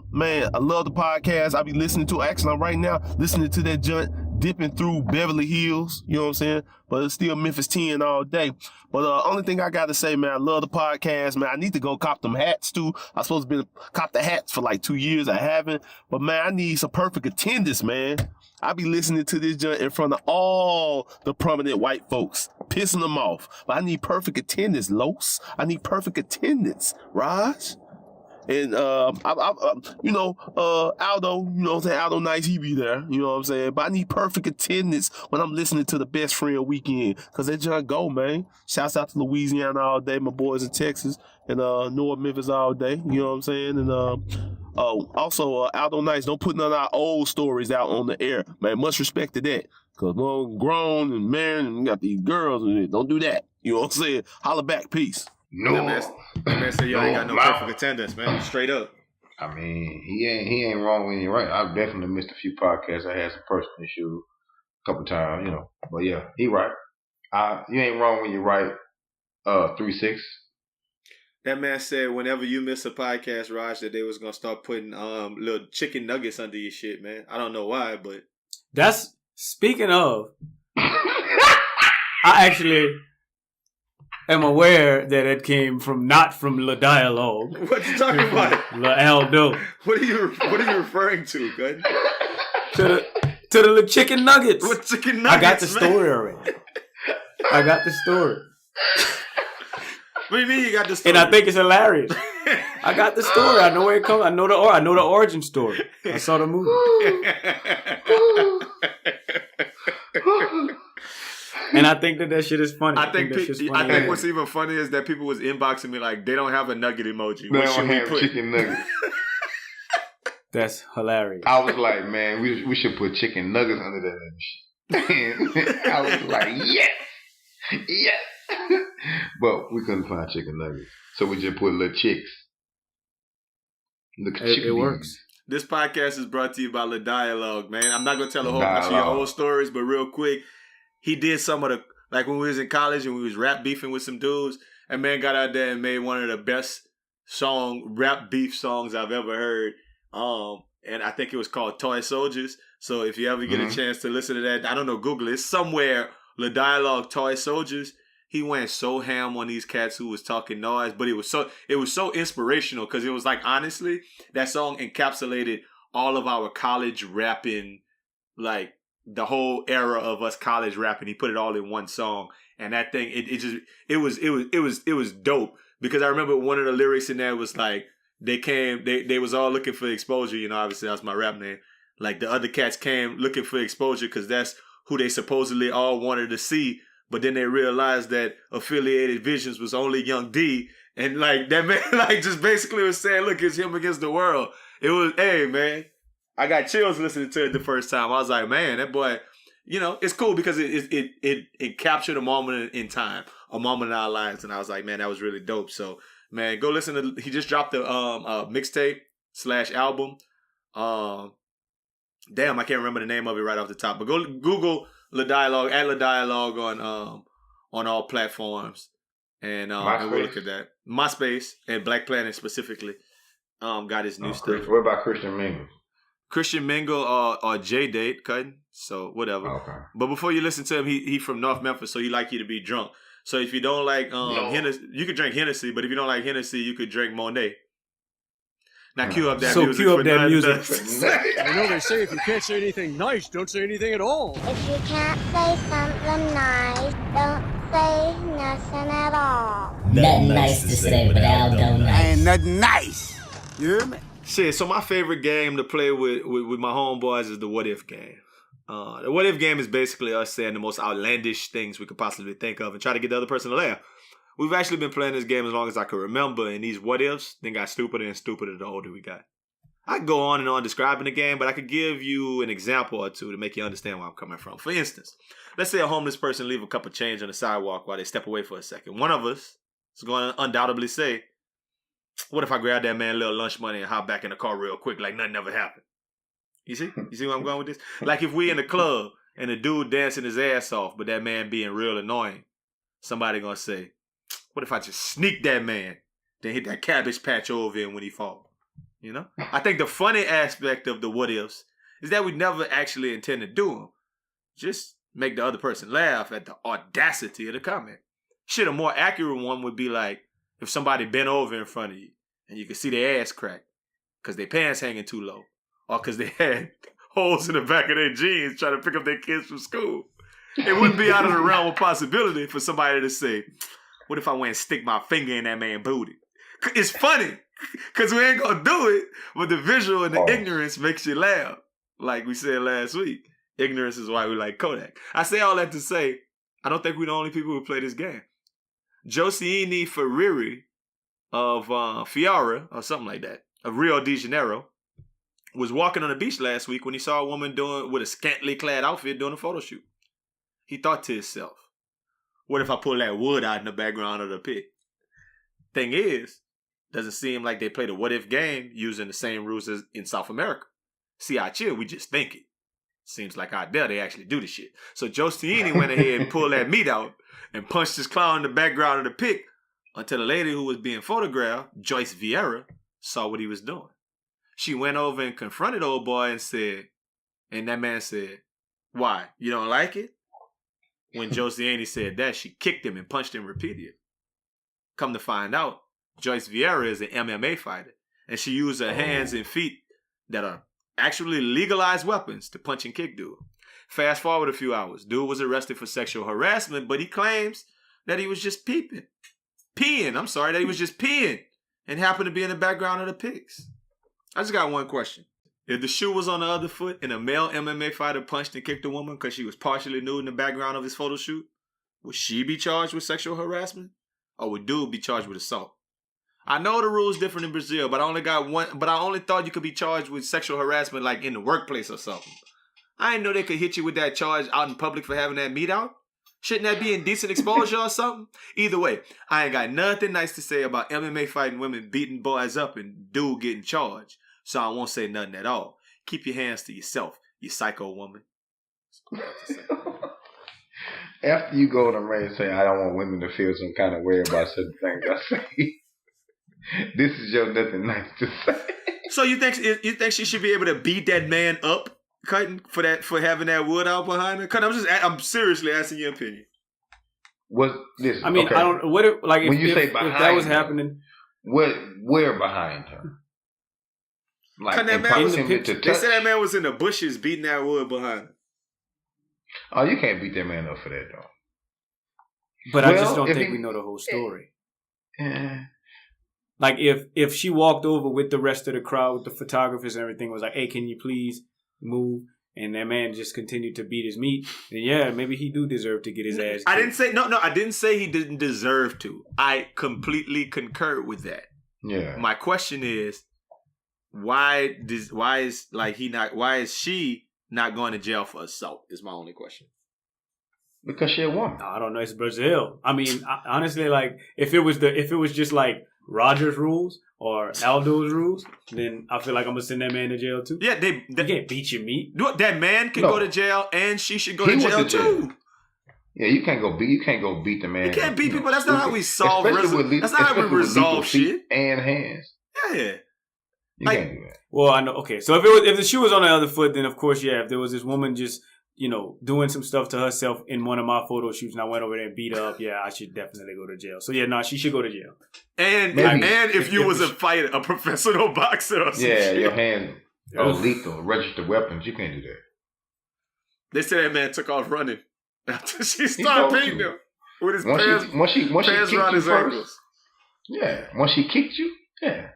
Man, I love the podcast. I be listening to, actually, I'm right now listening to that joint, dipping through Beverly Hills. You know what I'm saying? But it's still Memphis 10 all day. But only thing I got to say, man, I love the podcast, man. I need to go cop them hats, too. I supposed to cop the hats for like 2 years. I haven't. But, man, I need some perfect attendance, man. I be listening to this joint in front of all the prominent white folks, pissing them off. But I need perfect attendance, Los. I need perfect attendance, Raj. And, Aldo, you know what I'm saying? Aldo NICE, he be there, you know what I'm saying? But I need perfect attendance when I'm listening to the Best Friend Weekend. Because that joint go, man. Shouts out to Louisiana all day, my boys in Texas, and North Memphis all day, you know what I'm saying? And, Also, Aldo NICE, don't put none of our old stories out on the air, man. Much respect to that, cause we're grown and married and we got these girls. And don't do that. You know what I'm saying? Holla back, peace. No, that man said you ain't got no perfect attendance, man. Straight up. I mean, he ain't wrong when you're right. I've definitely missed a few podcasts. I had some personal issues a couple times, you know. But yeah, he right. You ain't wrong when you're right. 3-6. That man said whenever you miss a podcast, Raj, that they was gonna start putting little chicken nuggets under your shit, man. I don't know why, but that's speaking of. I actually am aware that it came not from Le Dialogue. What you talking about? Le Aldo. What are you referring to, good? To the little chicken nuggets. What chicken nuggets? I got the story already. I got the story. What do you mean you got the story? And I think it's hilarious. I got the story. I know where it comes. I know the origin story. I saw the movie. And I think that shit is funny. I think what's even funny is that people was inboxing me like they don't have a nugget emoji. They don't have chicken nuggets. That's hilarious. I was like, man, we should put chicken nuggets under that shit. I was like, yes. But we couldn't find chicken nuggets, so we just put little chicks. It works. This podcast is brought to you by Le Dialogue, man. I'm not gonna tell a whole bunch of your old stories, but real quick, he did some of the, like when we was in college and we was rap beefing with some dudes, and man got out there and made one of the best rap beef songs I've ever heard. And I think it was called Toy Soldiers. So if you ever get a chance to listen to that, I don't know, Google it. It's somewhere, Le Dialogue Toy Soldiers. He went so ham on these cats who was talking noise, but it was so inspirational because it was like, honestly, that song encapsulated all of our college rapping, like the whole era of us college rapping. He put it all in one song, and that thing it was dope because I remember one of the lyrics in there was like they was all looking for exposure. You know, obviously that's my rap name. Like the other cats came looking for exposure because that's who they supposedly all wanted to see. But then they realized that Affiliated Visions was only Young D. And like that man like just basically was saying, look, it's him against the world. It was, hey man, I got chills listening to it the first time. I was like, man, that boy, you know, it's cool because it captured a moment in time, a moment in our lives. And I was like, man, that was really dope. So man, go listen to, he just dropped the mixtape / album. Damn, I can't remember the name of it right off the top. But go Google Le Dialogue, at Le Dialogue on all platforms, and we'll look at that. MySpace and Black Planet specifically got his new stuff. What about Christian Mingle? Christian Mingle or J Date cutting, so whatever. Okay. But before you listen to him, he from North Memphis, so he like you to be drunk. So if you don't like Hennessy, you could drink Hennessy, but if you don't like Hennessy, you could drink Monet. Now cue up that music. So cue up that music. You know they say if you can't say anything nice, don't say anything at all. If you can't say something nice, don't say nothing at all. Nothing nice to say, but Aldo NICE. Ain't nothing nice. You hear me? Shit, so my favorite game to play with my homeboys is the What If game. The What If game is basically us saying the most outlandish things we could possibly think of and try to get the other person to laugh. We've actually been playing this game as long as I can remember, and these what ifs then got stupider and stupider the older we got. I could go on and on describing the game, but I could give you an example or two to make you understand where I'm coming from. For instance, let's say a homeless person leave a cup of change on the sidewalk while they step away for a second. One of us is going to undoubtedly say, what if I grab that man a little lunch money and hop back in the car real quick like nothing ever happened? You see? You see where I'm going with this? Like if we in the club and the dude dancing his ass off, but that man being real annoying, somebody going to say, what if I just sneak that man, then hit that cabbage patch over him when he falls? You know? I think the funny aspect of the what ifs is that we never actually intend to do them. Just make the other person laugh at the audacity of the comment. Shit, a more accurate one would be like if somebody bent over in front of you and you could see their ass crack because their pants hanging too low or because they had holes in the back of their jeans trying to pick up their kids from school. It wouldn't be out of the realm of possibility for somebody to say, what if I went and stick my finger in that man's booty? It's funny, because we ain't going to do it, but the visual and the ignorance makes you laugh. Like we said last week, ignorance is why we like Kodak. I say all that to say, I don't think we're the only people who play this game. Josiini Ferreri of Fiara, or something like that, of Rio de Janeiro, was walking on the beach last week when he saw a woman with a scantily clad outfit doing a photo shoot. He thought to himself, what if I pull that wood out in the background of the pic? Thing is, doesn't seem like they played a what if game using the same rules as in South America. See, out here, we just think it. Seems like out there, they actually do the shit. So Jostiini went ahead and pulled that meat out and punched his clown in the background of the pic until the lady who was being photographed, Joyce Vieira, saw what he was doing. She went over and confronted old boy and that man said, why, you don't like it? When Jostiini said that, she kicked him and punched him repeatedly. Come to find out, Joyce Vieira is an MMA fighter, and she used her hands and feet that are actually legalized weapons to punch and kick dude. Fast forward a few hours, dude was arrested for sexual harassment, but he claims that he was just peeing, that he was just peeing and happened to be in the background of the pics. I just got one question. If the shoe was on the other foot and a male MMA fighter punched and kicked a woman because she was partially nude in the background of his photo shoot, would she be charged with sexual harassment? Or would dude be charged with assault? I know the rules different in Brazil, but I only thought you could be charged with sexual harassment like in the workplace or something. I didn't know they could hit you with that charge out in public for having that meat out. Shouldn't that be indecent exposure or something? Either way, I ain't got nothing nice to say about MMA fighting women beating boys up and dude getting charged. So I won't say nothing at all. Keep your hands to yourself, you psycho woman. After you go on a rant and say, I don't want women to feel some kind of way about certain things, I say, this is your nothing nice to say. So you think she should be able to beat that man up, Cutting, for having that wood out behind her? Cutting, I'm seriously asking your opinion. I mean, okay. I don't. What if, like when you say if behind that was her, happening? Where behind her? Like that man was they said that man was in the bushes beating that wood behind her. Oh, you can't beat that man up for that, though. But I just don't think we know the whole story. Yeah. Like if she walked over with the rest of the crowd, with the photographers and everything, was like, "Hey, can you please move?" And that man just continued to beat his meat, then yeah, maybe he do deserve to get his ass kicked. I didn't say he didn't deserve to. I completely concur with that. Yeah. My question is, why is she not going to jail for assault? Is my only question. Because she a woman. I don't know. It's Brazil. I mean, honestly, like if it was just like Roger's rules or Aldo's rules, then I feel like I'm gonna send that man to jail too. Yeah, they can't beat your meat. That man can go to jail, and she should go to jail too. Yeah, you can't go beat the man. You can't beat people. That's not how we solve. That's not how we resolve shit. And hands. Yeah. You can't do that. Well, I know. Okay, so if the shoe was on the other foot, then of course, yeah. If there was this woman just doing some stuff to herself in one of my photo shoots, and I went over there and beat her up, yeah, I should definitely go to jail. So yeah, no, she should go to jail. And if you was a fighter, a professional boxer, or some shit. Your hands are lethal, registered weapons. You can't do that. They said that man took off running after she started beating him with his pants. Once she kicked around you his first, ankles. Yeah. Once she kicked you, yeah.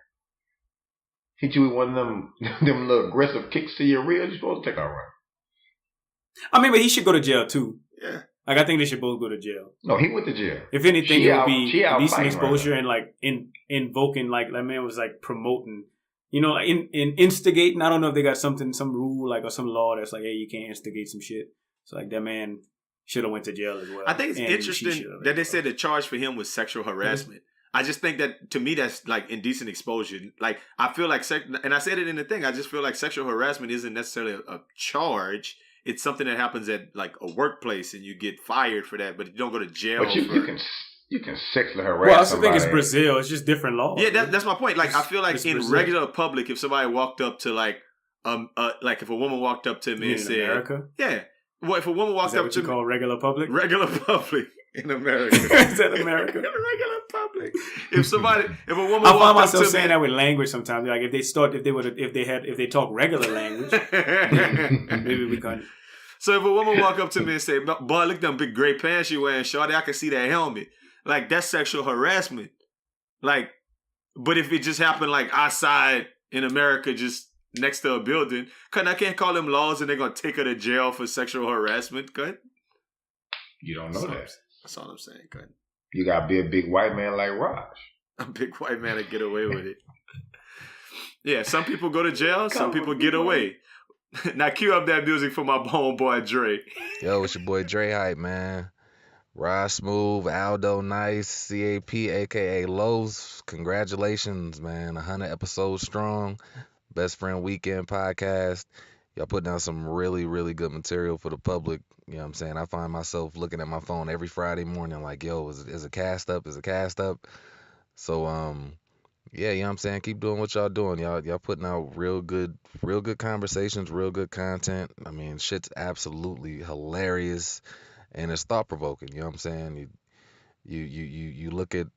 Hit you with one of them little aggressive kicks to your rear, you're supposed to take off running. I mean, but he should go to jail too. Yeah. Like, I think they should both go to jail. No, he went to jail. If anything, it would be decent exposure and like invoking, like that man was like promoting, in instigating. I don't know if they got some rule like or some law that's like, hey, you can't instigate some shit. So like that man should have went to jail as well. I think it's interesting that they said the charge for him was sexual harassment. I just think that, to me, that's like indecent exposure. Like, I feel like, and I said it in the thing, I just feel like sexual harassment isn't necessarily a charge. It's something that happens at like a workplace and you get fired for that, but you don't go to jail. But you can sexually harass. Well, I also think it's Brazil. It's just different laws. Yeah, that's my point. Like, I feel like in regular public, if somebody walked up to like if a woman walked up to me and said, America? Yeah. Well, if a woman walked up to me. Is that what you call regular public? Regular public in America. Is that America? Regular public. If a woman I walked find up myself to saying me, that with language sometimes. Like if they talk regular language, maybe we can. So if a woman walk up to me and say, "Boy, look at them big gray pants you wearing, shorty, I can see that helmet." Like, that's sexual harassment. Like, but if it just happened like outside in America, just next to a building, I can't call them laws and they're gonna take her to jail for sexual harassment, cut? You don't know that. That's all I'm saying, cut. You gotta be a big white man like Raj. A big white man to get away with it. Yeah, some people go to jail, some people get away. Now cue up that music for my homeboy Dre. Yo, it's your boy Dre Hype, man. Rog Smuve, Aldo NICE, C.A.P, a.k.a. Los. Congratulations, man. 100 episodes strong. Best Friend Weekend podcast. Y'all put down some really, really good material for the public. You know what I'm saying? I find myself looking at my phone every Friday morning like, yo, is a cast up? Is a cast up? So, yeah, you know what I'm saying? Keep doing what y'all doing. Y'all putting out real good conversations, real good content. I mean, shit's absolutely hilarious and it's thought provoking. You know what I'm saying? You look at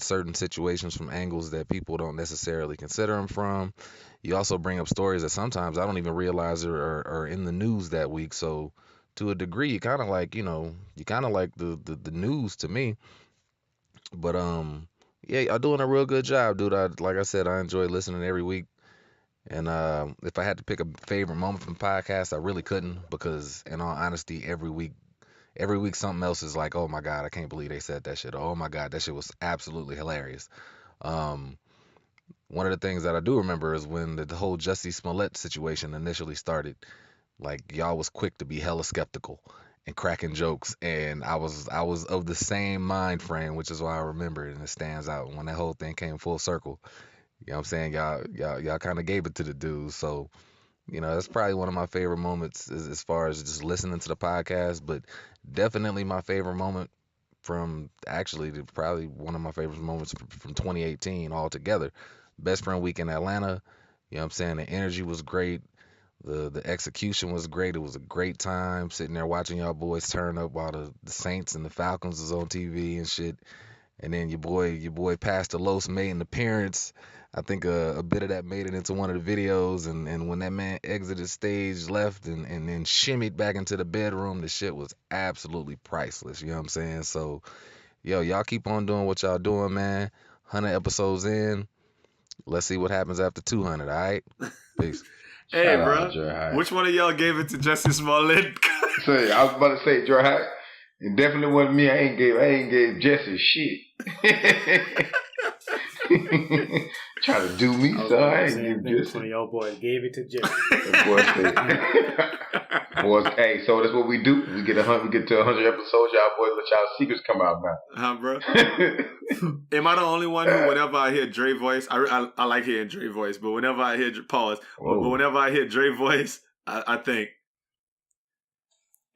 certain situations from angles that people don't necessarily consider them from. You also bring up stories that sometimes I don't even realize are in the news that week. So to a degree, you kind of like the news to me. But yeah, y'all doing a real good job, dude. Like I said, I enjoy listening every week. And if I had to pick a favorite moment from the podcast, I really couldn't, because in all honesty, every week something else is like, oh my God, I can't believe they said that shit. Oh my God, that shit was absolutely hilarious. One of the things that I do remember is when the whole Jussie Smollett situation initially started. Like, y'all was quick to be hella skeptical and cracking jokes, and I was of the same mind frame, which is why I remember it, and it stands out. When that whole thing came full circle, you know what I'm saying, y'all kind of gave it to the dudes. So, you know, that's probably one of my favorite moments as far as just listening to the podcast, but definitely my favorite moment from, actually, probably one of my favorite moments from 2018 altogether. Best Friend Week in Atlanta, you know what I'm saying, the energy was great. The execution was great. It was a great time sitting there watching y'all boys turn up while the Saints and the Falcons was on TV and shit. And then your boy Pastor Los made an appearance. I think a bit of that made it into one of the videos. And when that man exited stage, left, and then shimmied back into the bedroom, the shit was absolutely priceless. You know what I'm saying? So, yo, y'all keep on doing what y'all doing, man. 100 episodes in. Let's see what happens after 200, all right? Peace. Hey, bro, which one of y'all gave it to Jussie Smollett? Say, I was about to say, Dre Hype. It definitely wasn't me. I ain't gave Jesse shit. Trying to do me, so I ain't give Jesse. One of y'all boys gave it to Jesse. Boys, hey, so that's what we do. We get to 100 episodes. Y'all boys let y'all secrets come out now. Bro. Am I the only one who, whenever I hear Dre voice, I like hearing Dre voice, but whenever I hear but whenever I hear Dre voice, I think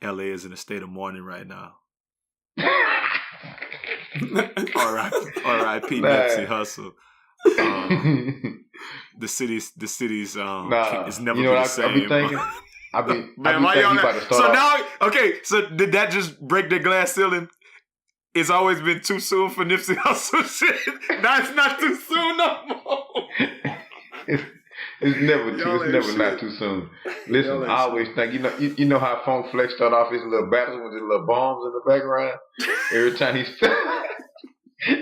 LA is in a state of mourning right now. R.I.P. Nipsey Hussle. The city's is never been the same. I be thinking. Man, why y'all not? So now, okay, so did that just break the glass ceiling? It's always been too soon for Nipsey Hussle shit. Now it's not too soon no more. It's never not too soon. Listen, I always think, you know how Funk Flex started off his little battles with his little bombs in the background? Every time he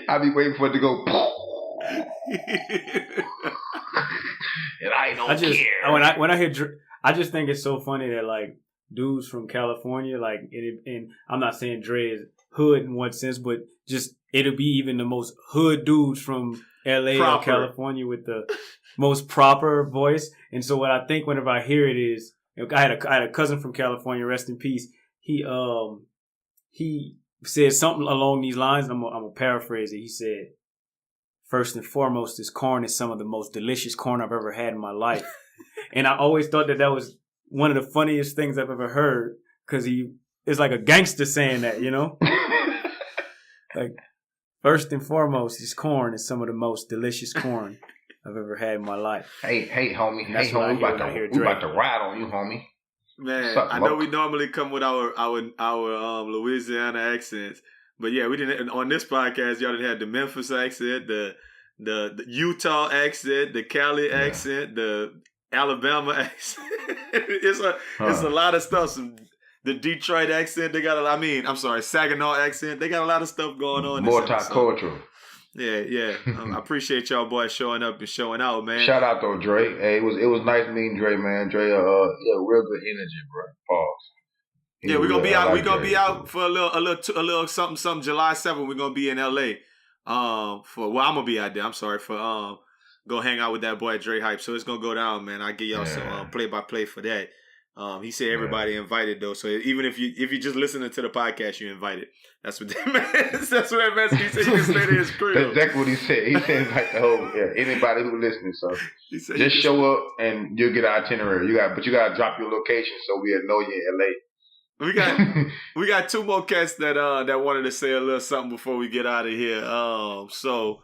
I be waiting for it to go and I don't care. When I hear I just think it's so funny that, like, dudes from California, like, and I'm not saying Dre is hood in one sense, but just it'll be even the most hood dudes from LA or California with the most proper voice. And so what I think whenever I hear it is, I had a cousin from California, rest in peace. He said something along these lines. I'm gonna paraphrase it. He said, "First and foremost, this corn is some of the most delicious corn I've ever had in my life." And I always thought that was one of the funniest things I've ever heard, because it's like a gangster saying that, you know? Like, first and foremost, this corn is some of the most delicious corn I've ever had in my life. Hey, homie. We about to ride on you, homie. Man, I know we normally come with our Louisiana accents, but yeah, we didn't. On this podcast, y'all didn't have the Memphis accent, the Utah accent, the Cali accent, the Alabama accent. It's a lot of stuff. The Detroit accent, Saginaw accent. They got a lot of stuff going on. Multicultural. Yeah. I appreciate y'all boys showing up and showing out, man. Shout out though, Dre. Hey, it was nice meeting Dre, man. Dre, real good energy, bro. Pause. Yeah, we're gonna be out. We're gonna be out for a little something. July 7th, we're gonna be in LA. I'm gonna be out there. I'm sorry for go hang out with that boy Dre Hype. So it's gonna go down, man. I'll give y'all some play-by-play for that. He said everybody invited though, so even if you just listening to the podcast, you invited. That's what that meant. That's what that meant. He said you can stay to his crib. That's exactly what he said. He said invite the whole anybody who listening. So just show up and you'll get an itinerary. But you gotta drop your location so we'll know you in LA. We got two more cats that wanted to say a little something before we get out of here. So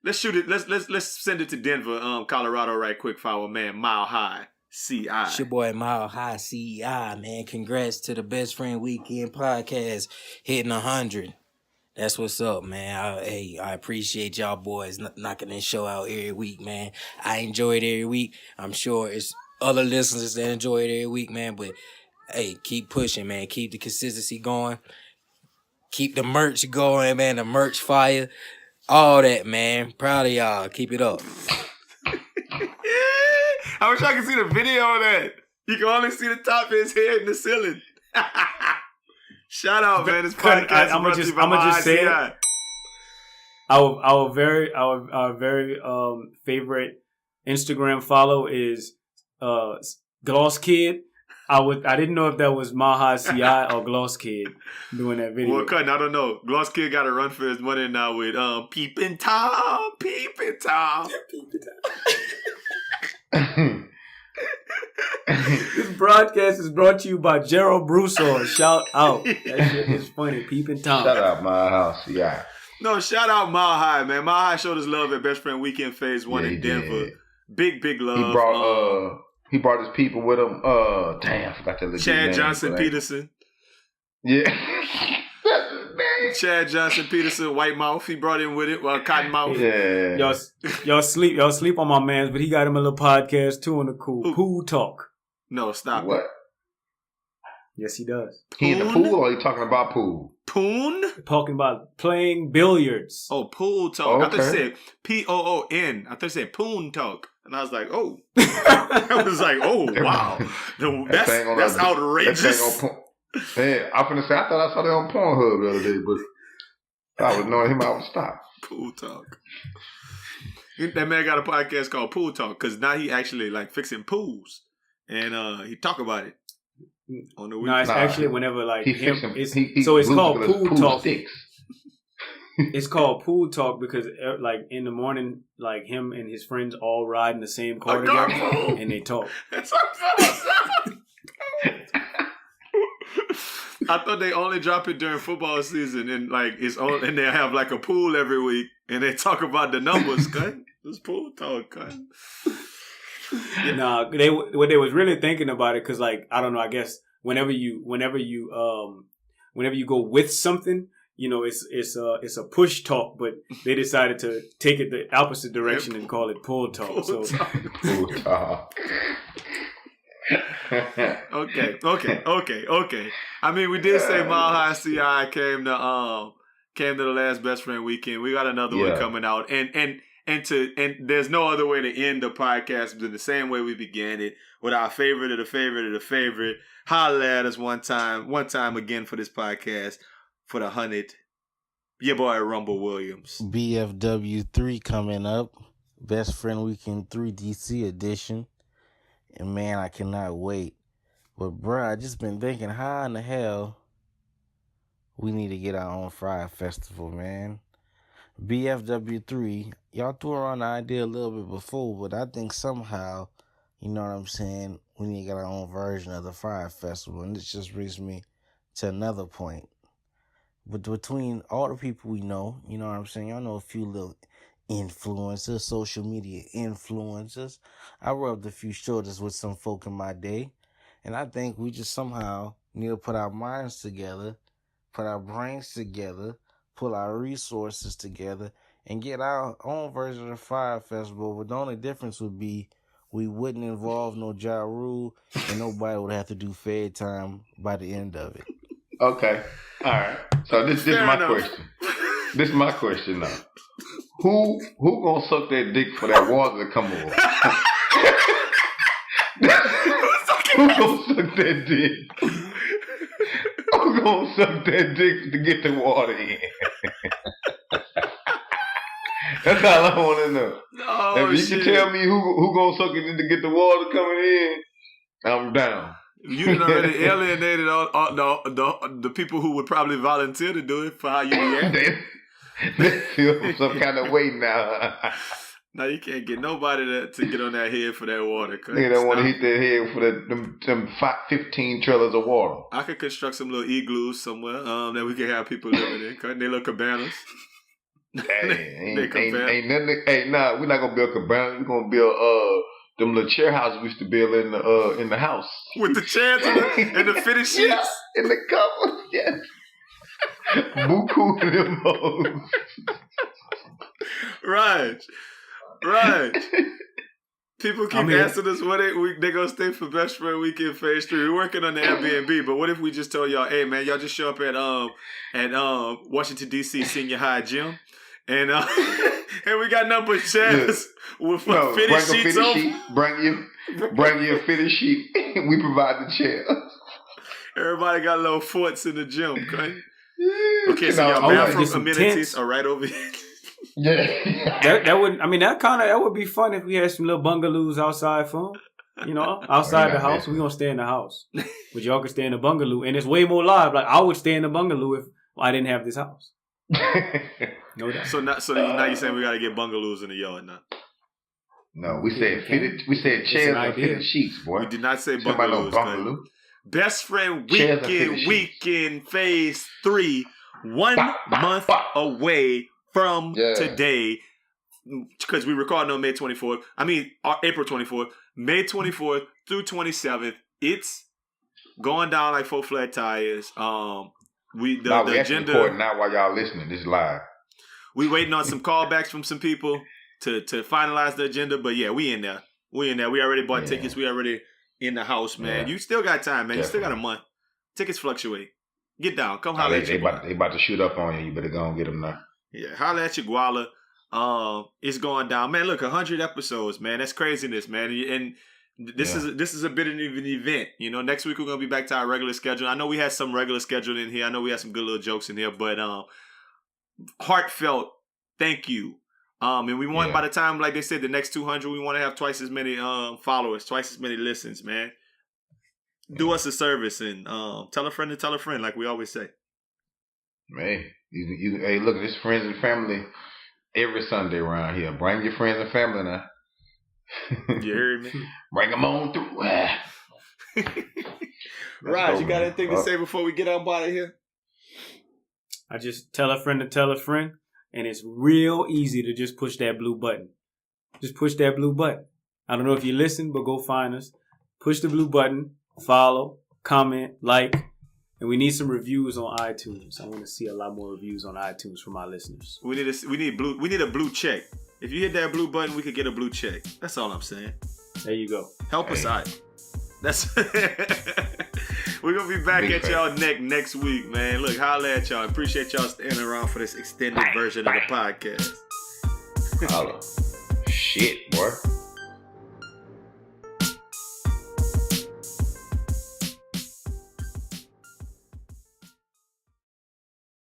let's shoot it. Let's send it to Denver, Colorado, right quick for our man Mile High C.I. It's your boy Mile High C.I. Man, congrats to the Best Friend Weekend podcast hitting 100. That's what's up, man. I appreciate y'all boys knocking this show out every week, man. I enjoy it every week. I'm sure it's other listeners that enjoy it every week, man. But hey, keep pushing, man. Keep the consistency going. Keep the merch going, man. The merch fire. All that, man. Proud of y'all. Keep it up. I wish I could see the video of that. You can only see the top of his head and the ceiling. Shout out, man. This podcast. I'm gonna just say it. Our very favorite Instagram follow is Gloss Kid. I didn't know if that was Maha CI or Gloss Kid doing that video. Well, I don't know. Gloss Kid got to run for his money now with Peepin' Tom. This broadcast is brought to you by Gerald Broussard. Shout out. That shit is funny. Peepin' Tom. Shout out Mile High CI. No, shout out Mile High, man. Mile High showed his love at Best Friend Weekend Phase 1 in Denver. Did. Big love. He brought his people with him. Damn, I forgot to look at Chad Johnson Peterson. Yeah. Chad Johnson Peterson, White Mouth. He brought in with it. Cotton Mouth. Yeah. Y'all sleep on my man's, but he got him a little podcast too on the cool. Pool Talk. No, stop. What? Yes, he does. He in the pool or are you talking about pool? Poon? Talking about playing billiards. Oh, Pool Talk. Okay. I thought you said P-O-O-N. I thought you said Poon Talk. And I was like, oh. I was like, oh, wow. That's outrageous. Man, I'm finna say, I thought I saw that on Pornhub the other day, but I was knowing him, I would stop. Pool Talk. That man got a podcast called Pool Talk because now he actually like fixing pools. And he talk about it on the weekend. No, it's actually whenever like him. So it's called Pool Talk. Sticks. It's called Pool Talk because like in the morning, like him and his friends all ride in the same car together and they talk. I thought they only drop it during football season and like and they have like a pool every week and they talk about the numbers, cut. This Pool Talk, cut. Nah, what they was really thinking about it because like I don't know, I guess whenever you go with something, you know, it's a push talk, but they decided to take it the opposite direction and call it Pool Talk. Pool Talk. Okay. I mean, we did say Mile High CI came to the last Best Friend Weekend. We got another one coming out, and there's no other way to end the podcast than the same way we began it with our favorite of the favorite of the favorite. Holla at us one time again for this podcast for the 100. Your boy Rumble Williams. BFW 3 coming up, Best Friend Weekend 3 DC edition. And man, I cannot wait. But bruh, I just been thinking, how in the hell we need to get our own Fire Festival, man. BFW3, y'all threw around the idea a little bit before, but I think somehow, you know what I'm saying, we need to get our own version of the Fire Festival. And this just brings me to another point. But between all the people we know, you know what I'm saying, y'all know a few little influencers, social media influencers. I rubbed a few shoulders with some folk in my day, and I think we just somehow need to put our minds together, put our brains together, pull our resources together, and get our own version of the Fire Festival. But the only difference would be we wouldn't involve no Ja Rule, and nobody would have to do fed time by the end of it. Okay, all right. So this is my question. This is my question now. Who gonna suck that dick for that water to come over? Who gonna suck that dick? Who gonna suck that dick to get the water in? That's all I want to know. Oh, if you can tell me who gonna suck it in to get the water coming in, I'm down. You done already alienated all the people who would probably volunteer to do it for how you react. They feel some kind of way now. Now you can't get nobody to get on that head for that water. They don't want to hit their head for them 15 trailers of water. I could construct some little igloos somewhere that we can have people living in. They little cabanas. Ain't nothing. Hey, nah, we're not gonna build cabanas. We're gonna build them little chair houses we used to build in the house with the chairs and the fitted sheets in the cover. Yes. Buku them hoes. Right. People keep asking us what they gonna stay for Best Friend Weekend Phase 3. We're working on the Airbnb, but what if we just told y'all, hey man, y'all just show up at Washington DC Senior High Gym, and we got number of chairs with fitted sheets on. Bring your fitted sheet. We provide the chair. Everybody got little forts in the gym, okay? Okay, so y'all bathroom amenities are right over here. Yeah, that would be fun if we had some little bungalows outside for them. Outside the house. We're gonna stay in the house, but y'all can stay in the bungalow, and it's way more live. Like I would stay in the bungalow if I didn't have this house. No doubt. So now you're saying we gotta get bungalows in the yard now? No, we said fitted. We said chairs and fitted sheets, boy. We did not say bungalows. Best Friend Weekend Phase 3, 1 month away from today, because we recorded on May 24th. I mean, April 24th. May 24th through 27th. It's going down like 4 flat tires. We agenda. Recording now while y'all listening. This is live. We waiting on some callbacks from some people to finalize the agenda. But yeah, we in there. We already bought tickets. We already in the house, man. You still got time, man. Definitely. You still got a month. Tickets fluctuate. Get down. Come holler at you. They about to shoot up on you. You better go and get them now. Yeah, holler at your guala. It's going down, man. Look, 100 episodes, man. That's craziness, man. And this is a bit of an event. Next week we're gonna be back to our regular schedule. I know we had some regular schedule in here. I know we had some good little jokes in here, but heartfelt thank you. And we want by the time, like they said, the next 200, we want to have twice as many followers, twice as many listens, man. Do us a service and tell a friend to tell a friend, like we always say. Man, hey, look, this friends and family every Sunday around here. Bring your friends and family now. You heard me? Bring them on through. Raj, you got anything to say before we get up out of here? I just tell a friend to tell a friend, and it's real easy to just push that blue button. Just push that blue button. I don't know if you listen, but go find us. Push the blue button, follow, comment, like. And we need some reviews on iTunes. I want to see a lot more reviews on iTunes from our listeners. We need a blue check. If you hit that blue button, we could get a blue check. That's all I'm saying. There you go. Help us out. That's we're gonna be back at y'all next week, man. Look, holla at y'all. Appreciate y'all staying around for this extended version of the podcast. Holla. Shit, boy.